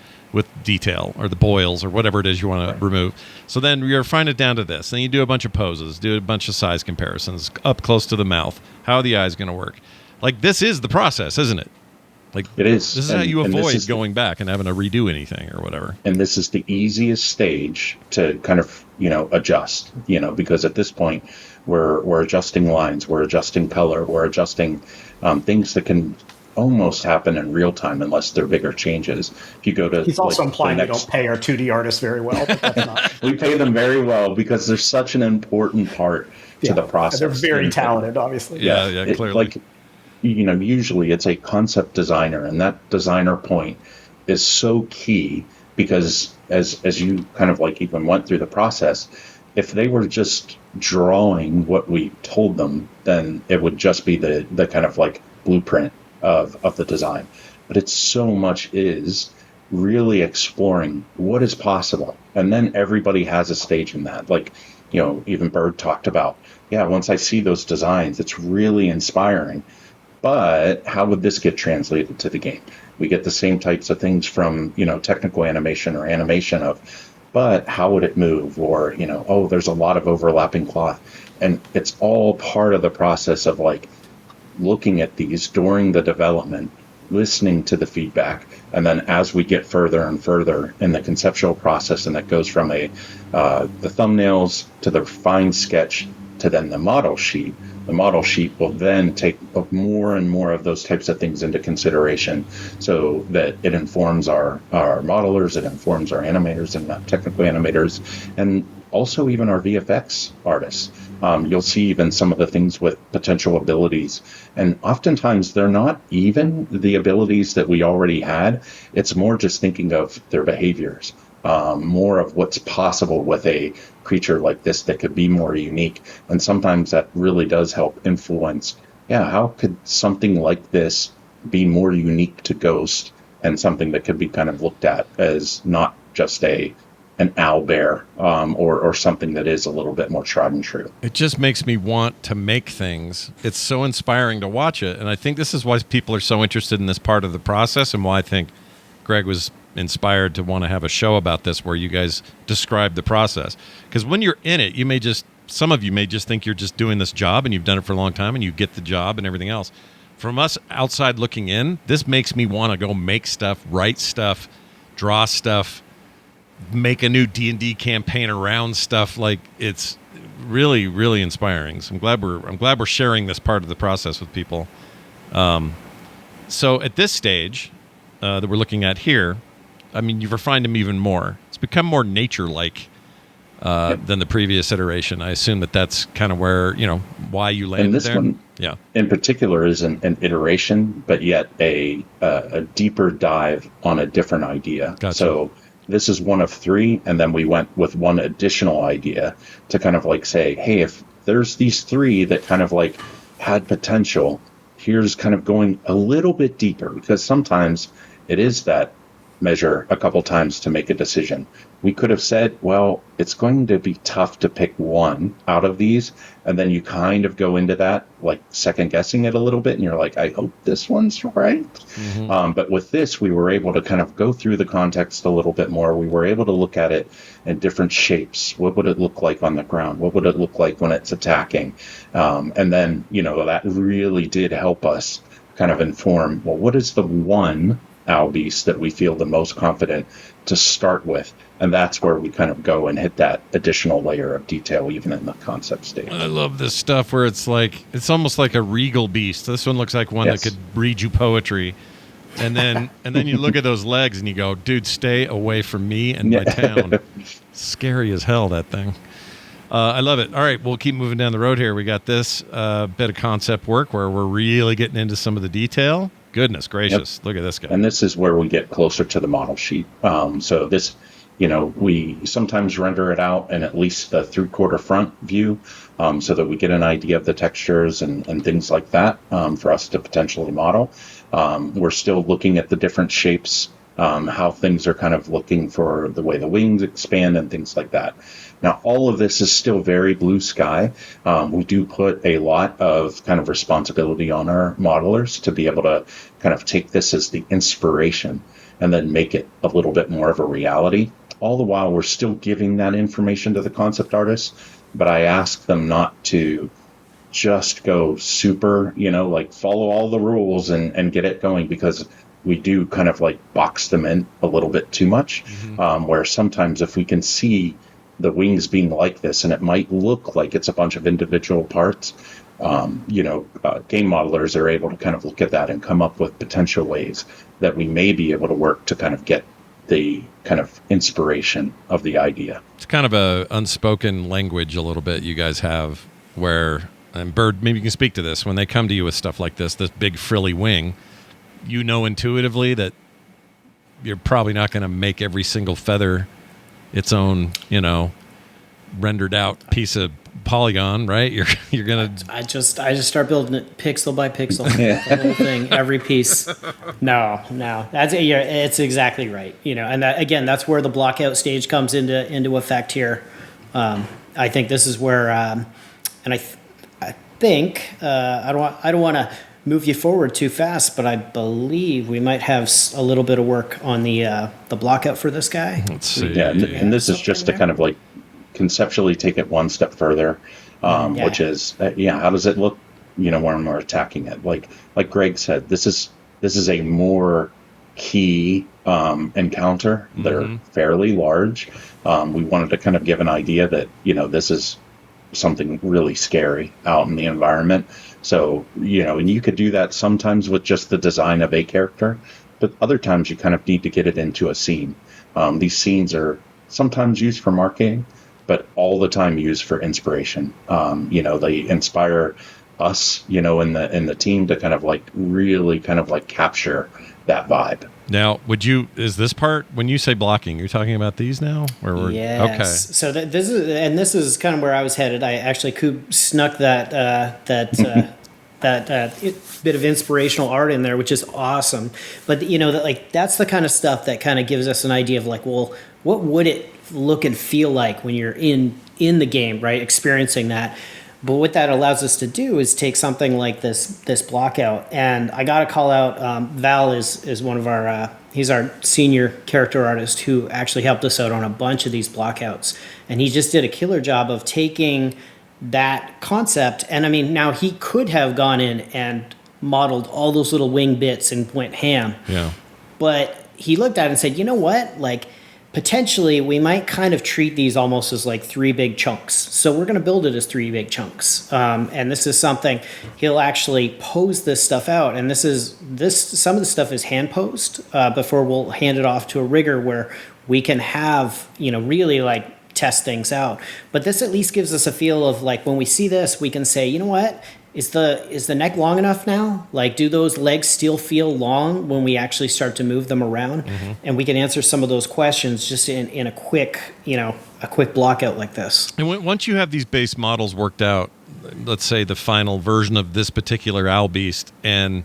S2: detail or the boils or whatever it is you want to remove. So then you refine it down to this. Then you do a bunch of poses, do a bunch of size comparisons, up close to the mouth. How are the eyes going to work? Like, this is the process, isn't it? Like,
S4: it is.
S2: This is how you avoid going back and having to redo anything or whatever.
S4: And this is the easiest stage to kind of, adjust, because at this point we're adjusting lines, we're adjusting color, we're adjusting things that can almost happen in real time unless they're bigger changes. If you go to,
S3: he's also implying we don't pay our 2D artists very well. But that's not.
S4: We pay them very well because they're such an important part to the process.
S3: They're very talented, obviously.
S2: Yeah, clearly.
S4: Usually it's a concept designer, and that designer point is so key because as you kind of even went through the process, if they were just drawing what we told them, then it would just be the kind of blueprint of the design. But it's so much is really exploring what is possible. And then everybody has a stage in that. Even BirD talked about, once I see those designs, it's really inspiring. But how would this get translated to the game? We get the same types of things from, technical animation or animation but how would it move? Or, there's a lot of overlapping cloth. And it's all part of the process of looking at these during the development, listening to the feedback, and then as we get further and further in the conceptual process, and that goes from the thumbnails to the refined sketch to then the model sheet. The model sheet will then take more and more of those types of things into consideration so that it informs our modelers, it informs our animators and technical animators, and also even our VFX artists. You'll see even some of the things with potential abilities. And oftentimes they're not even the abilities that we already had. It's more just thinking of their behaviors, more of what's possible with a creature like this that could be more unique. And sometimes that really does help influence, how could something like this be more unique to Ghost and something that could be kind of looked at as not just an owlbear or something that is a little bit more tried and true.
S2: It just makes me want to make things. It's so inspiring to watch it. And I think this is why people are so interested in this part of the process, and why I think Greg was inspired to want to have a show about this where you guys describe the process. Because when you're in it, some of you may just think you're just doing this job and you've done it for a long time and you get the job and everything else. From us outside looking in, this makes me want to go make stuff, write stuff, draw stuff, make a new D&D campaign around stuff. It's really, really inspiring. So I'm glad we're sharing this part of the process with people. So at this stage that we're looking at here, you've refined them even more. It's become more nature-like than the previous iteration. I assume that's kind of where, why you landed
S4: and this
S2: there.
S4: One, in particular, is an iteration, but yet a deeper dive on a different idea.
S2: Gotcha.
S4: So this is one of 3, and then we went with one additional idea to kind of say, hey, if there's these 3 that kind of had potential, here's kind of going a little bit deeper, because sometimes it is that measure a couple times to make a decision. we could have said, well, it's going to be tough to pick one out of these. And then you kind of go into that, like second guessing it a little bit. And you're like, I hope this one's right. But with this, we were able to kind of go through the context a little bit more. We were able to look at it in different shapes. What would it look like on the ground? What would it look like when it's attacking? And then, that really did help us kind of inform, well, what is the one owl beast that we feel the most confident to start with? And that's where we kind of go and hit that additional layer of detail even in the concept stage.
S2: I love this stuff where it's almost like a regal beast. This one looks like one that could read you poetry. And then you look at those legs and you go, dude, stay away from me and my town. Scary as hell, that thing. I love it. All right, we'll keep moving down the road here. We got this bit of concept work where we're really getting into some of the detail. Goodness gracious. Look at this guy.
S4: And this is where we get closer to the model sheet. So this, we sometimes render it out in at least the 3/4 front view so that we get an idea of the textures and things like that for us to potentially model. We're still looking at the different shapes, how things are kind of looking for the way the wings expand and things like that. Now, all of this is still very blue sky. We do put a lot of kind of responsibility on our modelers to be able to kind of take this as the inspiration and then make it a little bit more of a reality. All the while, we're still giving that information to the concept artists, but I ask them not to just go super, like follow all the rules and get it going, because we do kind of like box them in a little bit too much, where sometimes if we can see the wings being like this, and it might look like it's a bunch of individual parts, game modelers are able to kind of look at that and come up with potential ways that we may be able to work to kind of get the kind of inspiration of the idea.
S2: It's kind of a unspoken language a little bit you guys have where, and BirD, maybe you can speak to this, when they come to you with stuff like this big frilly wing, intuitively that you're probably not going to make every single feather its own, rendered out piece of polygon, right? You're gonna.
S5: I just start building it pixel by pixel, the whole thing, every piece. No, it's exactly right. And that, again, that's where the blockout stage comes into effect here. I think this is where, and I think I don't want to move you forward too fast, but I believe we might have a little bit of work on the blockout for this guy.
S2: Let's see.
S4: Yeah, and this is just to kind of like conceptually take it one step further, which is, how does it look, when we're attacking it? Like Greg said, this is a more key encounter. They're fairly large. We wanted to kind of give an idea that, this is something really scary out in the environment. So, and you could do that sometimes with just the design of a character, but other times you kind of need to get it into a scene. These scenes are sometimes used for marketing, but all the time used for inspiration. They inspire us, in the team to kind of like really kind of like capture that vibe.
S2: Now, is this part, when you say blocking, you're talking about these now?
S5: Yes.
S2: Okay.
S5: So this is kind of where I was headed. I actually Kube snuck that bit of inspirational art in there, which is awesome. But that's the kind of stuff that kind of gives us an idea of like, well, what would it look and feel like when you're in the game, right? Experiencing that. But what that allows us to do is take something like this blockout, and I got to call out Val is one of our he's our senior character artist who actually helped us out on a bunch of these blockouts, and he just did a killer job of taking that concept. And I mean, now he could have gone in and modeled all those little wing bits and went ham.
S2: Yeah.
S5: But he looked at it and said, you know what, like, potentially we might kind of treat these almost as like 3 big chunks. So we're going to build it as 3 big chunks. And this is something he'll actually pose this stuff out. And some of the stuff is hand posed before we'll hand it off to a rigger where we can have, really like test things out. But this at least gives us a feel of like, when we see this, we can say, you know what? Is the neck long enough now? Like, do those legs still feel long when we actually start to move them around? Mm-hmm. And we can answer some of those questions just in a quick blockout like this.
S2: And once you have these base models worked out, let's say the final version of this particular owl beast, and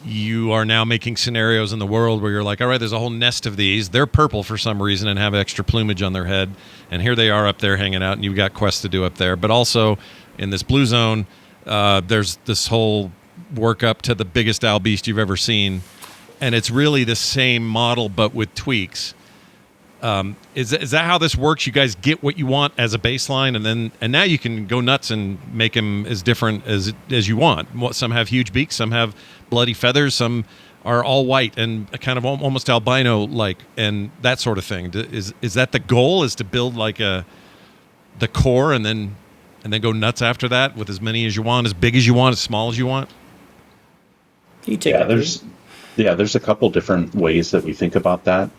S2: you are now making scenarios in the world where you're like, all right, there's a whole nest of these. They're purple for some reason and have extra plumage on their head. And here they are up there hanging out, and you've got quests to do up there. But also in this blue zone, there's this whole work up to the biggest owl beast you've ever seen. And it's really the same model, but with tweaks. Is that how this works? You guys get what you want as a baseline, and now you can go nuts and make them as different as you want. Some have huge beaks, some have bloody feathers, some are all white and kind of almost albino-like, and that sort of thing. Is that the goal? Is to build like the core, and then go nuts after that with as many as you want, as big as you want, as small as you want?
S5: You take
S4: there's a couple different ways that we think about that.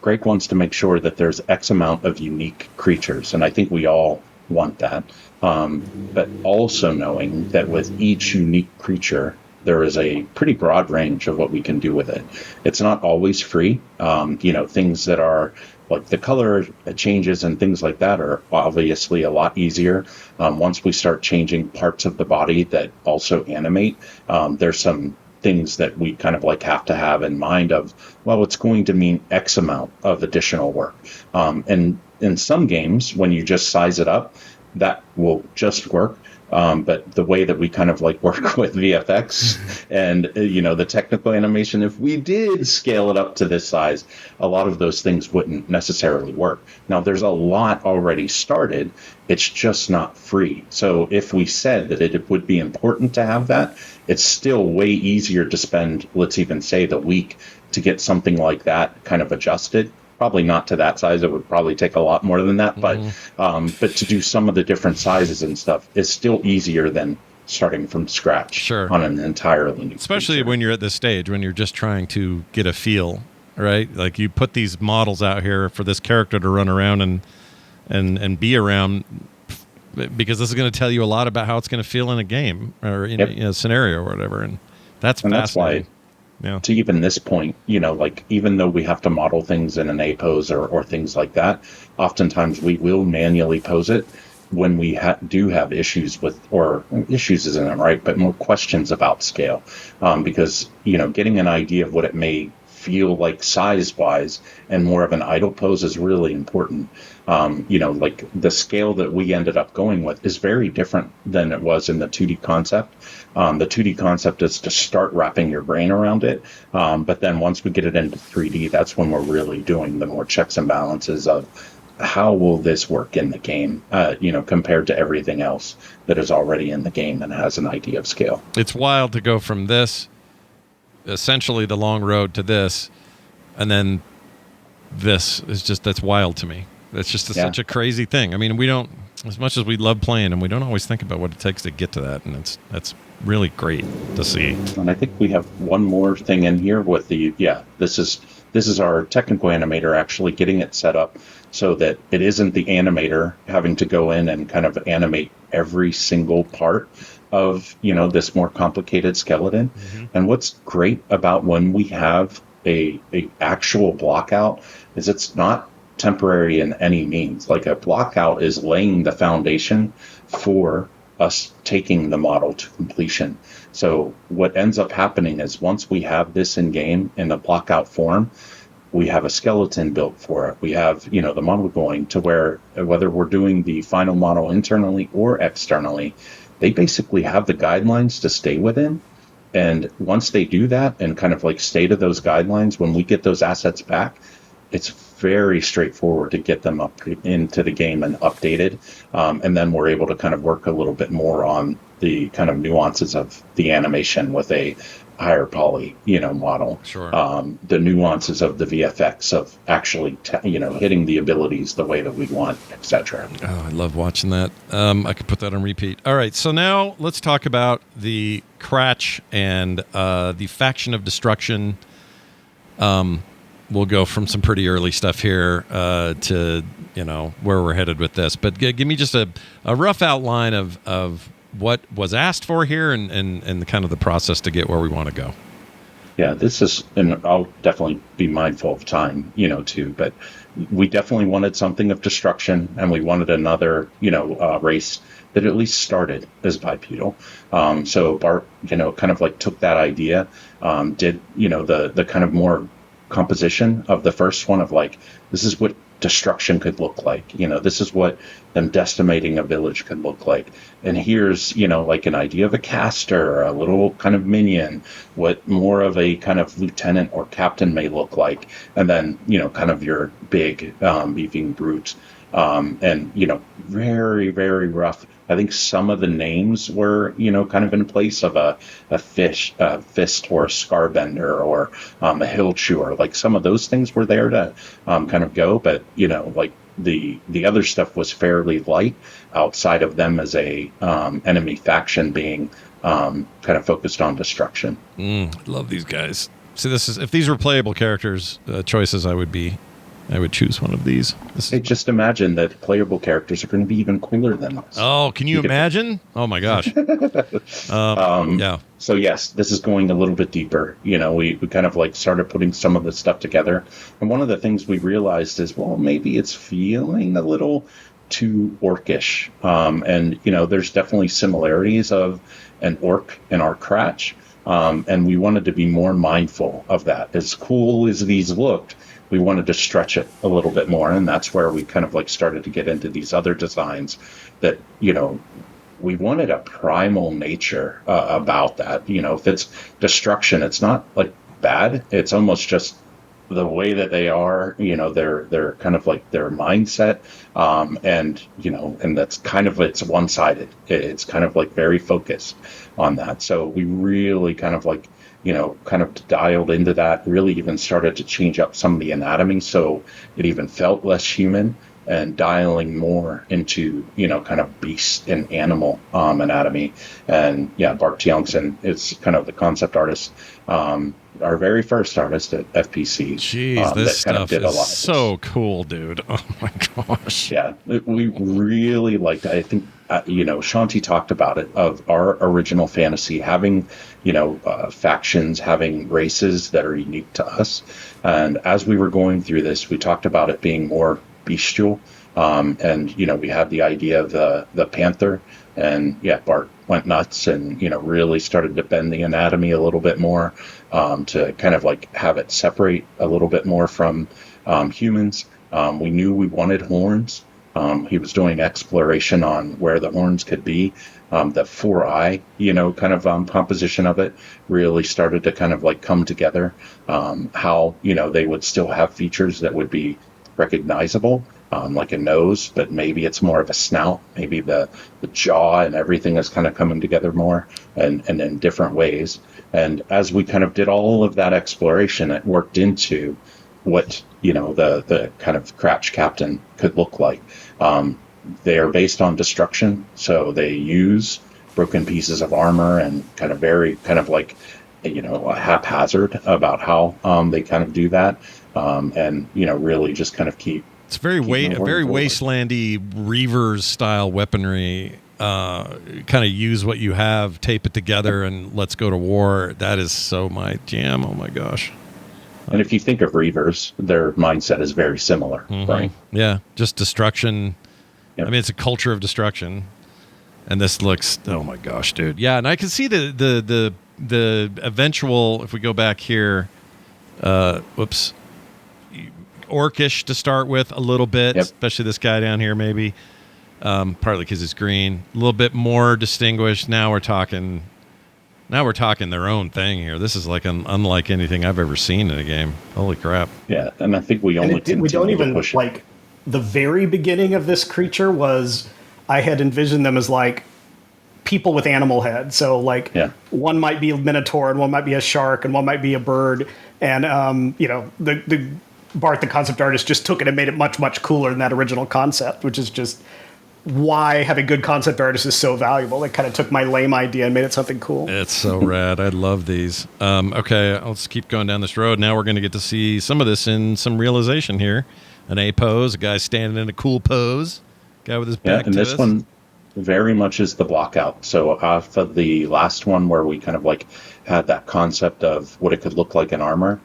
S4: Greg wants to make sure that there's X amount of unique creatures, and I think we all want that. But also knowing that with each unique creature, there is a pretty broad range of what we can do with it. It's not always free. Things that are like the color changes and things like that are obviously a lot easier. Once we start changing parts of the body that also animate, there's some things that we kind of like have to have in mind of, well, it's going to mean X amount of additional work. And in some games, when you just size it up, that will just work. But the way that we kind of like work with VFX and, the technical animation, if we did scale it up to this size, a lot of those things wouldn't necessarily work. Now, there's a lot already started. It's just not free. So if we said that it would be important to have that, it's still way easier to spend, let's even say, the week to get something like that kind of adjusted. Probably not to that size. It would probably take a lot more than that. But to do some of the different sizes and stuff is still easier than starting from scratch on an entirely new
S2: Especially
S4: feature.
S2: when you're at this stage, when you're just trying to get a feel, right? Like you put these models out here for this character to run around and be around, because this is going to tell you a lot about how it's going to feel in a game or in a scenario or whatever. And that's fascinating.
S4: Yeah. To even this point, like even though we have to model things in an A pose or things like that, oftentimes we will manually pose it when we do have issues with, or issues isn't right, but more questions about scale. Because, getting an idea of what it may feel like size-wise and more of an idle pose is really important. Like the scale that we ended up going with is very different than it was in the 2D concept. The 2D concept is to start wrapping your brain around it. But then once we get it into 3D, that's when we're really doing the more checks and balances of how will this work in the game, compared to everything else that is already in the game and has an idea of scale.
S2: It's wild to go from this, essentially the long road, to this, and then this is just, that's wild to me. That's just such a crazy thing. I mean, we don't, as much as we love playing, and we don't always think about what it takes to get to that, and that's really great to see.
S4: And I think we have one more thing in here with the, this is our technical animator actually getting it set up so that it isn't the animator having to go in and kind of animate every single part of, this more complicated skeleton. Mm-hmm. And what's great about when we have a actual block out is it's not temporary in any means. Like a block out is laying the foundation for us taking the model to completion. So what ends up happening is once we have this in game in a block out form, we have a skeleton built for it. We have, the model going to where, whether we're doing the final model internally or externally, they basically have the guidelines to stay within. And once they do that and kind of like stay to those guidelines, when we get those assets back, it's very straightforward to get them up into the game and updated. And then we're able to kind of work a little bit more on the kind of nuances of the animation with a higher poly, model.
S2: Sure.
S4: The nuances of the VFX of actually, hitting the abilities the way that we want, etc.
S2: Oh, I love watching that. I could put that on repeat. All right, so now let's talk about the Cratch and the Faction of Destruction. We'll go from some pretty early stuff here to, where we're headed with this. But give me just a rough outline of what was asked for here and the kind of the process to get where we want to go.
S4: Yeah, this is, and I'll definitely be mindful of time, too, but we definitely wanted something of destruction, and we wanted another, race that at least started as bipedal. So Bart, kind of like took that idea, did, the kind of more composition of the first one of like, this is what destruction could look like. This is what them decimating a village could look like. And here's, like an idea of a caster, a little kind of minion, what more of a kind of lieutenant or captain may look like. And then, kind of your big beefing brute. And, very, very rough. I think some of the names were, kind of in place of a fist or a scarbender or a hill chewer. Like some of those things were there to kind of go, but like the other stuff was fairly light outside of them as a enemy faction being kind of focused on destruction.
S2: Love these guys. So if these were playable characters choices, I would choose one of these.
S4: Hey, just imagine that playable characters are going to be even cooler than us.
S2: Oh, can you imagine? Oh my gosh. Yeah.
S4: So yes, this is going a little bit deeper. We kind of like started putting some of this stuff together. And one of the things we realized is, well, maybe it's feeling a little too orcish. And, there's definitely similarities of an orc in our Cratch. And we wanted to be more mindful of that. As cool as these looked, we wanted to stretch it a little bit more, and that's where we kind of like started to get into these other designs that, we wanted a primal nature about that. If it's destruction, it's not like bad. It's almost just the way that they are, they're kind of like their mindset. And that's kind of, it's one-sided. It's kind of like very focused on that. So we really kind of like, kind of dialed into that, really even started to change up some of the anatomy so it even felt less human, and dialing more into, kind of beast and animal anatomy. And yeah, Bart Tiongson is kind of the concept artist, our very first artist at FPC.
S2: Jeez, this stuff is so cool, dude. Oh my gosh.
S4: Yeah, we really liked it. I think, Shanti talked about it, of our original fantasy having, factions, having races that are unique to us. And as we were going through this, we talked about it being more bestial. And, we had the idea of the panther, and yeah, Bart went nuts and, really started to bend the anatomy a little bit more, to kind of like have it separate a little bit more from humans. We knew we wanted horns. He was doing exploration on where the horns could be. The 4-eye, kind of composition of it really started to kind of like come together. How, they would still have features that would be recognizable, like a nose, but maybe it's more of a snout. Maybe the jaw and everything is kind of coming together more and in different ways. And as we kind of did all of that exploration, it worked into what, the kind of Cratch captain could look like. They are based on destruction, so they use broken pieces of armor and kind of very kind of like, haphazard about how they kind of do that, and really just kind of keep.
S2: It's very wastelandy Reavers style weaponry. Kind of use what you have, tape it together, and let's go to war. That is so my jam. Oh my gosh.
S4: And if you think of Reavers, their mindset is very similar, right?
S2: Yeah, just destruction.
S4: Yep.
S2: I mean, it's a culture of destruction, and this looks. Oh my gosh, dude! Yeah, and I can see the eventual. If we go back here, orcish to start with a little bit, especially this guy down here, maybe. Partly because it's green, a little bit more distinguished. Now we're talking their own thing here. This is like unlike anything I've ever seen in a game. Holy crap!
S4: Yeah, and I think we don't even
S3: push like the very beginning of this creature was. I had envisioned them as like people with animal heads. So like one might be a minotaur and one might be a shark and one might be a bird. And the Bart, the concept artist, just took it and made it much, much cooler than that original concept, which is just why having good concept artists is so valuable. It kind of took my lame idea and made it something cool.
S2: It's so rad. I love these. Okay, let's keep going down this road. Now we're going to get to see some of this in some realization here. An A pose, a guy standing in a cool pose, guy with his back to
S4: this
S2: us.
S4: one, very much is the blockout. So off of the last one where we kind of like had that concept of what it could look like in armor,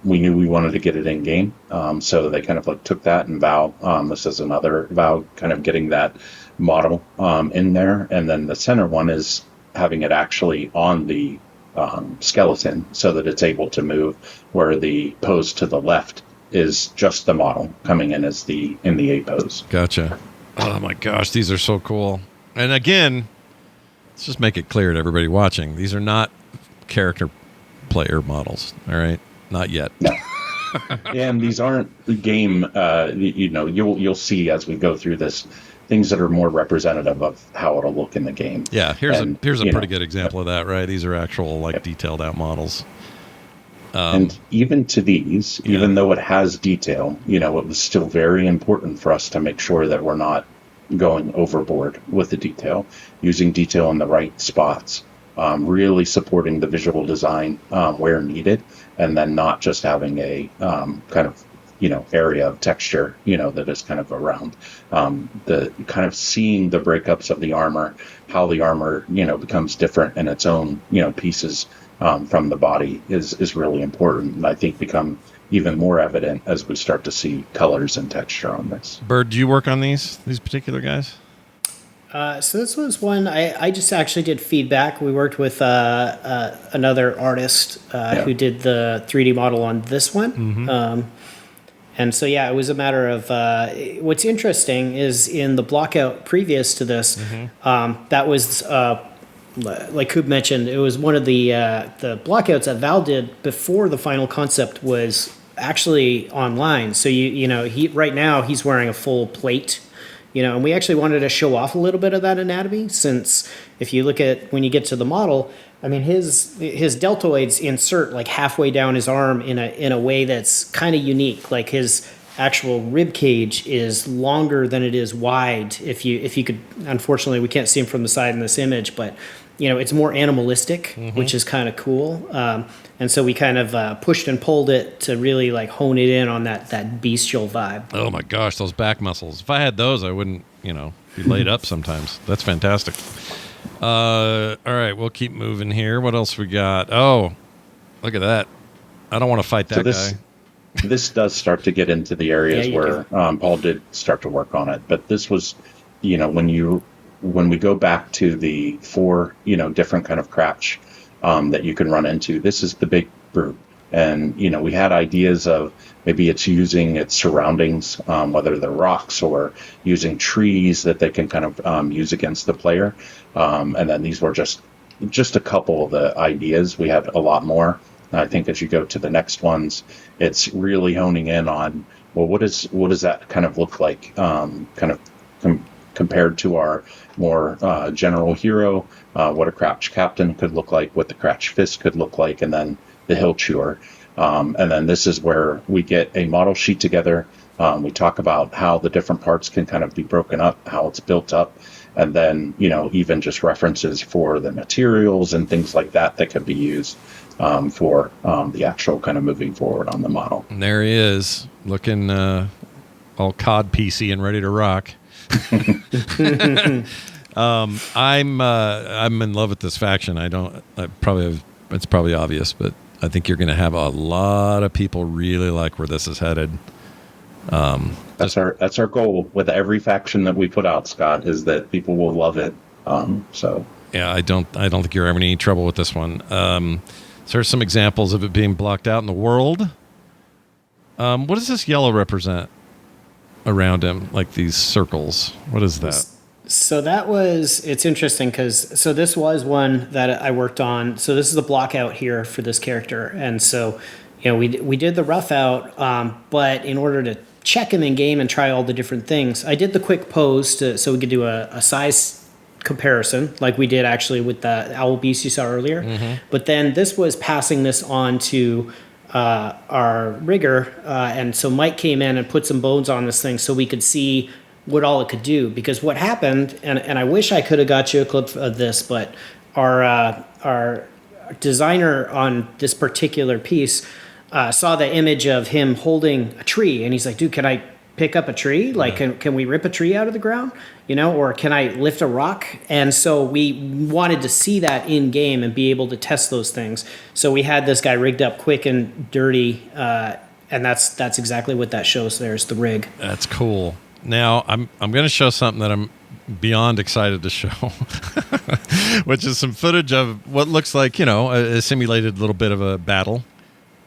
S4: we knew we wanted to get it in game. So they kind of like took that and Val, this is another Val kind of getting that model in there. And then the center one is having it actually on the skeleton so that it's able to move, where the pose to the left is just the model coming in as in the A pose.
S2: Gotcha. Oh my gosh, these are so cool. And again, let's just make it clear to everybody watching, these are not character player models, all right? Not yet.
S4: No. And these aren't the game, you'll see as we go through this, things that are more representative of how it'll look in the game.
S2: Yeah, here's a pretty good example of that, right? These are actual detailed out models.
S4: And even to these, even though it has detail, it was still very important for us to make sure that we're not going overboard with the detail, using detail in the right spots, really supporting the visual design where needed, and then not just having a kind of area of texture, that is kind of around the kind of seeing the breakups of the armor, how the armor, becomes different in its own, pieces from the body is really important. And I think become even more evident as we start to see colors and texture on this.
S2: BirD, do you work on these particular guys?
S5: So this was one I just actually did feedback. We worked with another artist who did the 3D model on this one. Mm-hmm. And so, it was a matter of what's interesting is in the blockout previous to this, that was, like Kube mentioned, it was one of the blockouts that Val did before the final concept was actually online. So, he right now he's wearing a full plate, and we actually wanted to show off a little bit of that anatomy, since if you look at when you get to the model, I mean, his deltoids insert like halfway down his arm in a way that's kind of unique. Like his actual rib cage is longer than it is wide. If you could, unfortunately, we can't see him from the side in this image, but it's more animalistic, which is kind of cool. And so we kind of pushed and pulled it to really like hone it in on that bestial vibe.
S2: Oh my gosh, those back muscles! If I had those, I wouldn't, be laid up sometimes. That's fantastic. All right, we'll keep moving here. What else we got? Oh, look at that. I don't want to fight that guy.
S4: This does start to get into the areas where Paul did start to work on it. But this was, when we go back to the 4, different kind of Cratch that you can run into, this is the big brute. And, we had ideas of maybe it's using its surroundings, whether they're rocks or using trees that they can kind of use against the player. And then these were just a couple of the ideas. We had a lot more. And I think as you go to the next ones, it's really honing in on, well, what does that kind of look like, compared to our more general hero, what a Cratch captain could look like, what the Cratch fist could look like, and then the hill chewer. And then this is where we get a model sheet together. We talk about how the different parts can kind of be broken up, how it's built up, and then, even just references for the materials and things like that could be used for the actual kind of moving forward on the model.
S2: And there he is, looking all cod piecey and ready to rock. I'm in love with this faction. It's probably obvious, but I think you're going to have a lot of people really like where this is headed.
S4: That's our goal with every faction that we put out, Scott, is that people will love it.
S2: Yeah, I don't think you're having any trouble with this one. So there's some examples of it being blocked out in the world. What does this yellow represent around him? Like these circles. What is that?
S5: So it's interesting because this was one that I worked on. So this is the block out here for this character. And so, we did the rough out, but in order to check him in game and try all the different things, I did the quick pose so we could do a size comparison like we did actually with the owl beast you saw earlier. Mm-hmm. But then this was passing this on to our rigger. And so Mike came in and put some bones on this thing so we could see what all it could do, because what happened, and I wish I could have got you a clip of this, but our designer on this particular piece saw the image of him holding a tree, and he's like, dude, can I pick up a tree? Like, can we rip a tree out of the ground? Or can I lift a rock? And so we wanted to see that in game and be able to test those things. So we had this guy rigged up quick and dirty, and that's exactly what that shows. There's the rig.
S2: That's cool. Now I'm going to show something that I'm beyond excited to show, which is some footage of what looks like a simulated little bit of a battle.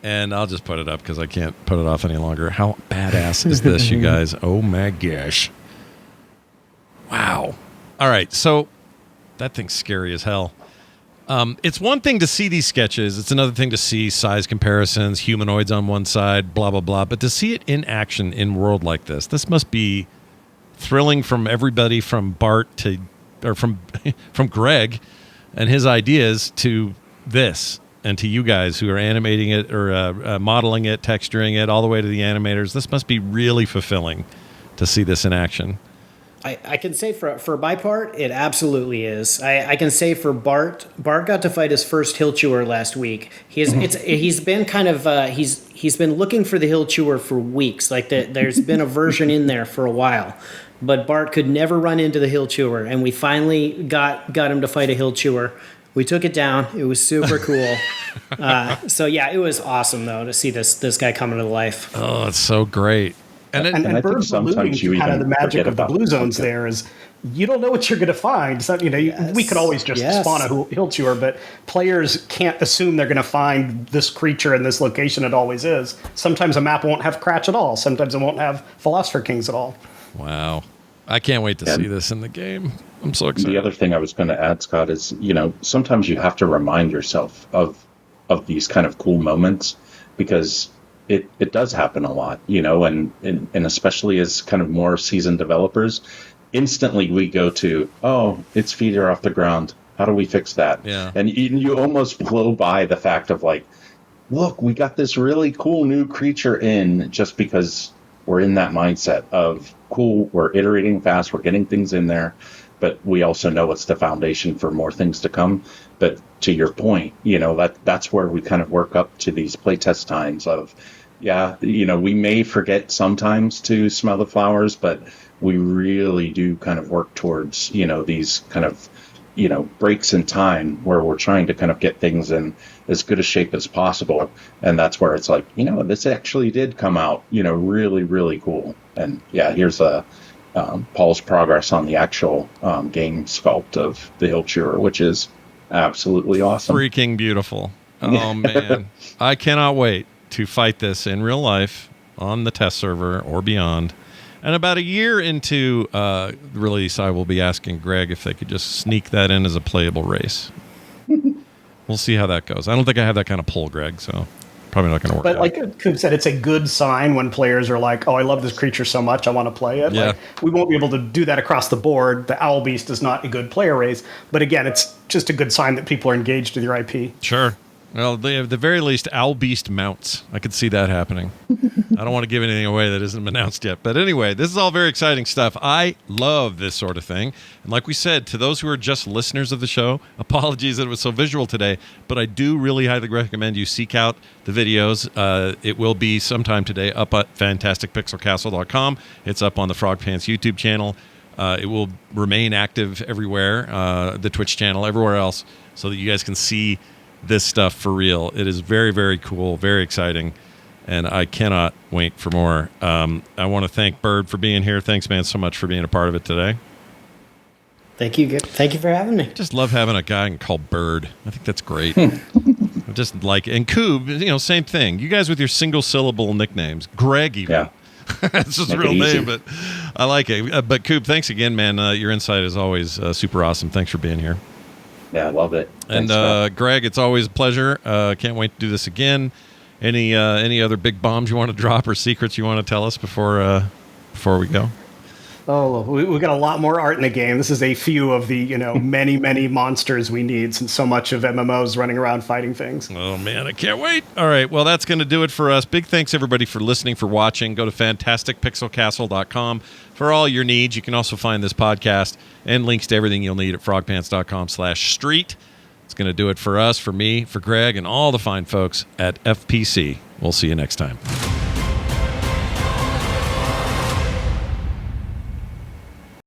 S2: And I'll just put it up because I can't put it off any longer. How badass is this, you guys? Oh my gosh. Wow. All right. So that thing's scary as hell. It's one thing to see these sketches. It's another thing to see size comparisons, humanoids on one side, blah, blah, blah. But to see it in action in world like this must be thrilling from everybody from Bart from Greg and his ideas to this. And to you guys who are animating it or modeling it, texturing it, all the way to the animators, this must be really fulfilling to see this in action.
S5: I can say for my part, it absolutely is. I can say for Bart got to fight his first hill chewer last week. He's been kind of he's been looking for the hill chewer for weeks. Like there's been a version in there for a while, but Bart could never run into the hill chewer, and we finally got him to fight a hill chewer. We took it down. It was super cool. So yeah, it was awesome though to see this guy coming to life.
S2: Oh, it's so great.
S3: And BirD's alluding to kind of the magic of the blue zones there is you don't know what you're going to find. So, we could always just spawn a hill chewer, but players can't assume they're going to find this creature in this location it always is. Sometimes a map won't have Cratch at all. Sometimes it won't have Philosopher Kings at all.
S2: Wow. I can't wait to see this in the game. I'm so excited.
S4: The other thing I was going to add, Scott, is, sometimes you have to remind yourself of these kind of cool moments because it does happen a lot, and especially as kind of more seasoned developers, instantly we go to, oh, its feet are off the ground. How do we fix that?
S2: Yeah.
S4: And you almost blow by the fact of like, look, we got this really cool new creature in just because we're in that mindset of, cool, we're iterating fast, we're getting things in there, but we also know it's the foundation for more things to come. But to your point, that's where we kind of work up to these playtest times of, we may forget sometimes to smell the flowers, but we really do kind of work towards, these kind of, breaks in time where we're trying to kind of get things in as good a shape as possible. And that's where it's like, this actually did come out, really, really cool. And here's Paul's progress on the actual game sculpt of the hill chewer, which is absolutely awesome.
S2: Freaking beautiful. Oh, man. I cannot wait to fight this in real life on the test server or beyond. And about a year into the release, I will be asking Greg if they could just sneak that in as a playable race. We'll see how that goes. I don't think I have that kind of pull, Greg, so probably not going to work.
S3: But
S2: out.
S3: like Kube said, it's a good sign when players are like, oh, I love this creature so much, I want to play it.
S2: Yeah.
S3: Like, we won't be able to do that across the board. The Owl Beast is not a good player race. But again, it's just a good sign that people are engaged with your IP.
S2: Sure. Well, they have the very least Owl Beast mounts. I could see that happening. I don't want to give anything away that isn't announced yet. But anyway, this is all very exciting stuff. I love this sort of thing. And like we said, to those who are just listeners of the show, apologies that it was so visual today. But I do really highly recommend you seek out the videos. It will be sometime today up at fantasticpixelcastle.com. It's up on the Frog Pants YouTube channel. It will remain active everywhere, the Twitch channel, everywhere else, so that you guys can see this stuff for real. It is very, very cool, very exciting, and I cannot wait for more. I want to thank BirD for being here. Thanks, man, so much for being a part of it today.
S5: Thank you for having me.
S2: Just love having a guy called BirD. I think that's great. Just like, and Kube, same thing. You guys with your single syllable nicknames. Greg even.
S4: Yeah.
S2: That's just a real name, but I like it. But Kube, thanks again, man. Your insight is always super awesome. Thanks for being here.
S4: Yeah, I love it.
S2: Thanks, and Greg, it's always a pleasure. Can't wait to do this again. Any other big bombs you want to drop or secrets you want to tell us before we go?
S3: Oh, we got a lot more art in the game. This is a few of the many, many monsters we need, since so much of MMOs running around fighting things.
S2: Oh man, I can't wait. All right, well that's going to do it for us. Big thanks everybody for listening, for watching. Go to fantasticpixelcastle.com for all your needs. You can also find this podcast and links to everything you'll need at frogpants.com/street. It's going to do it for us, for me, for Greg, and all the fine folks at FPC. We'll see you next time.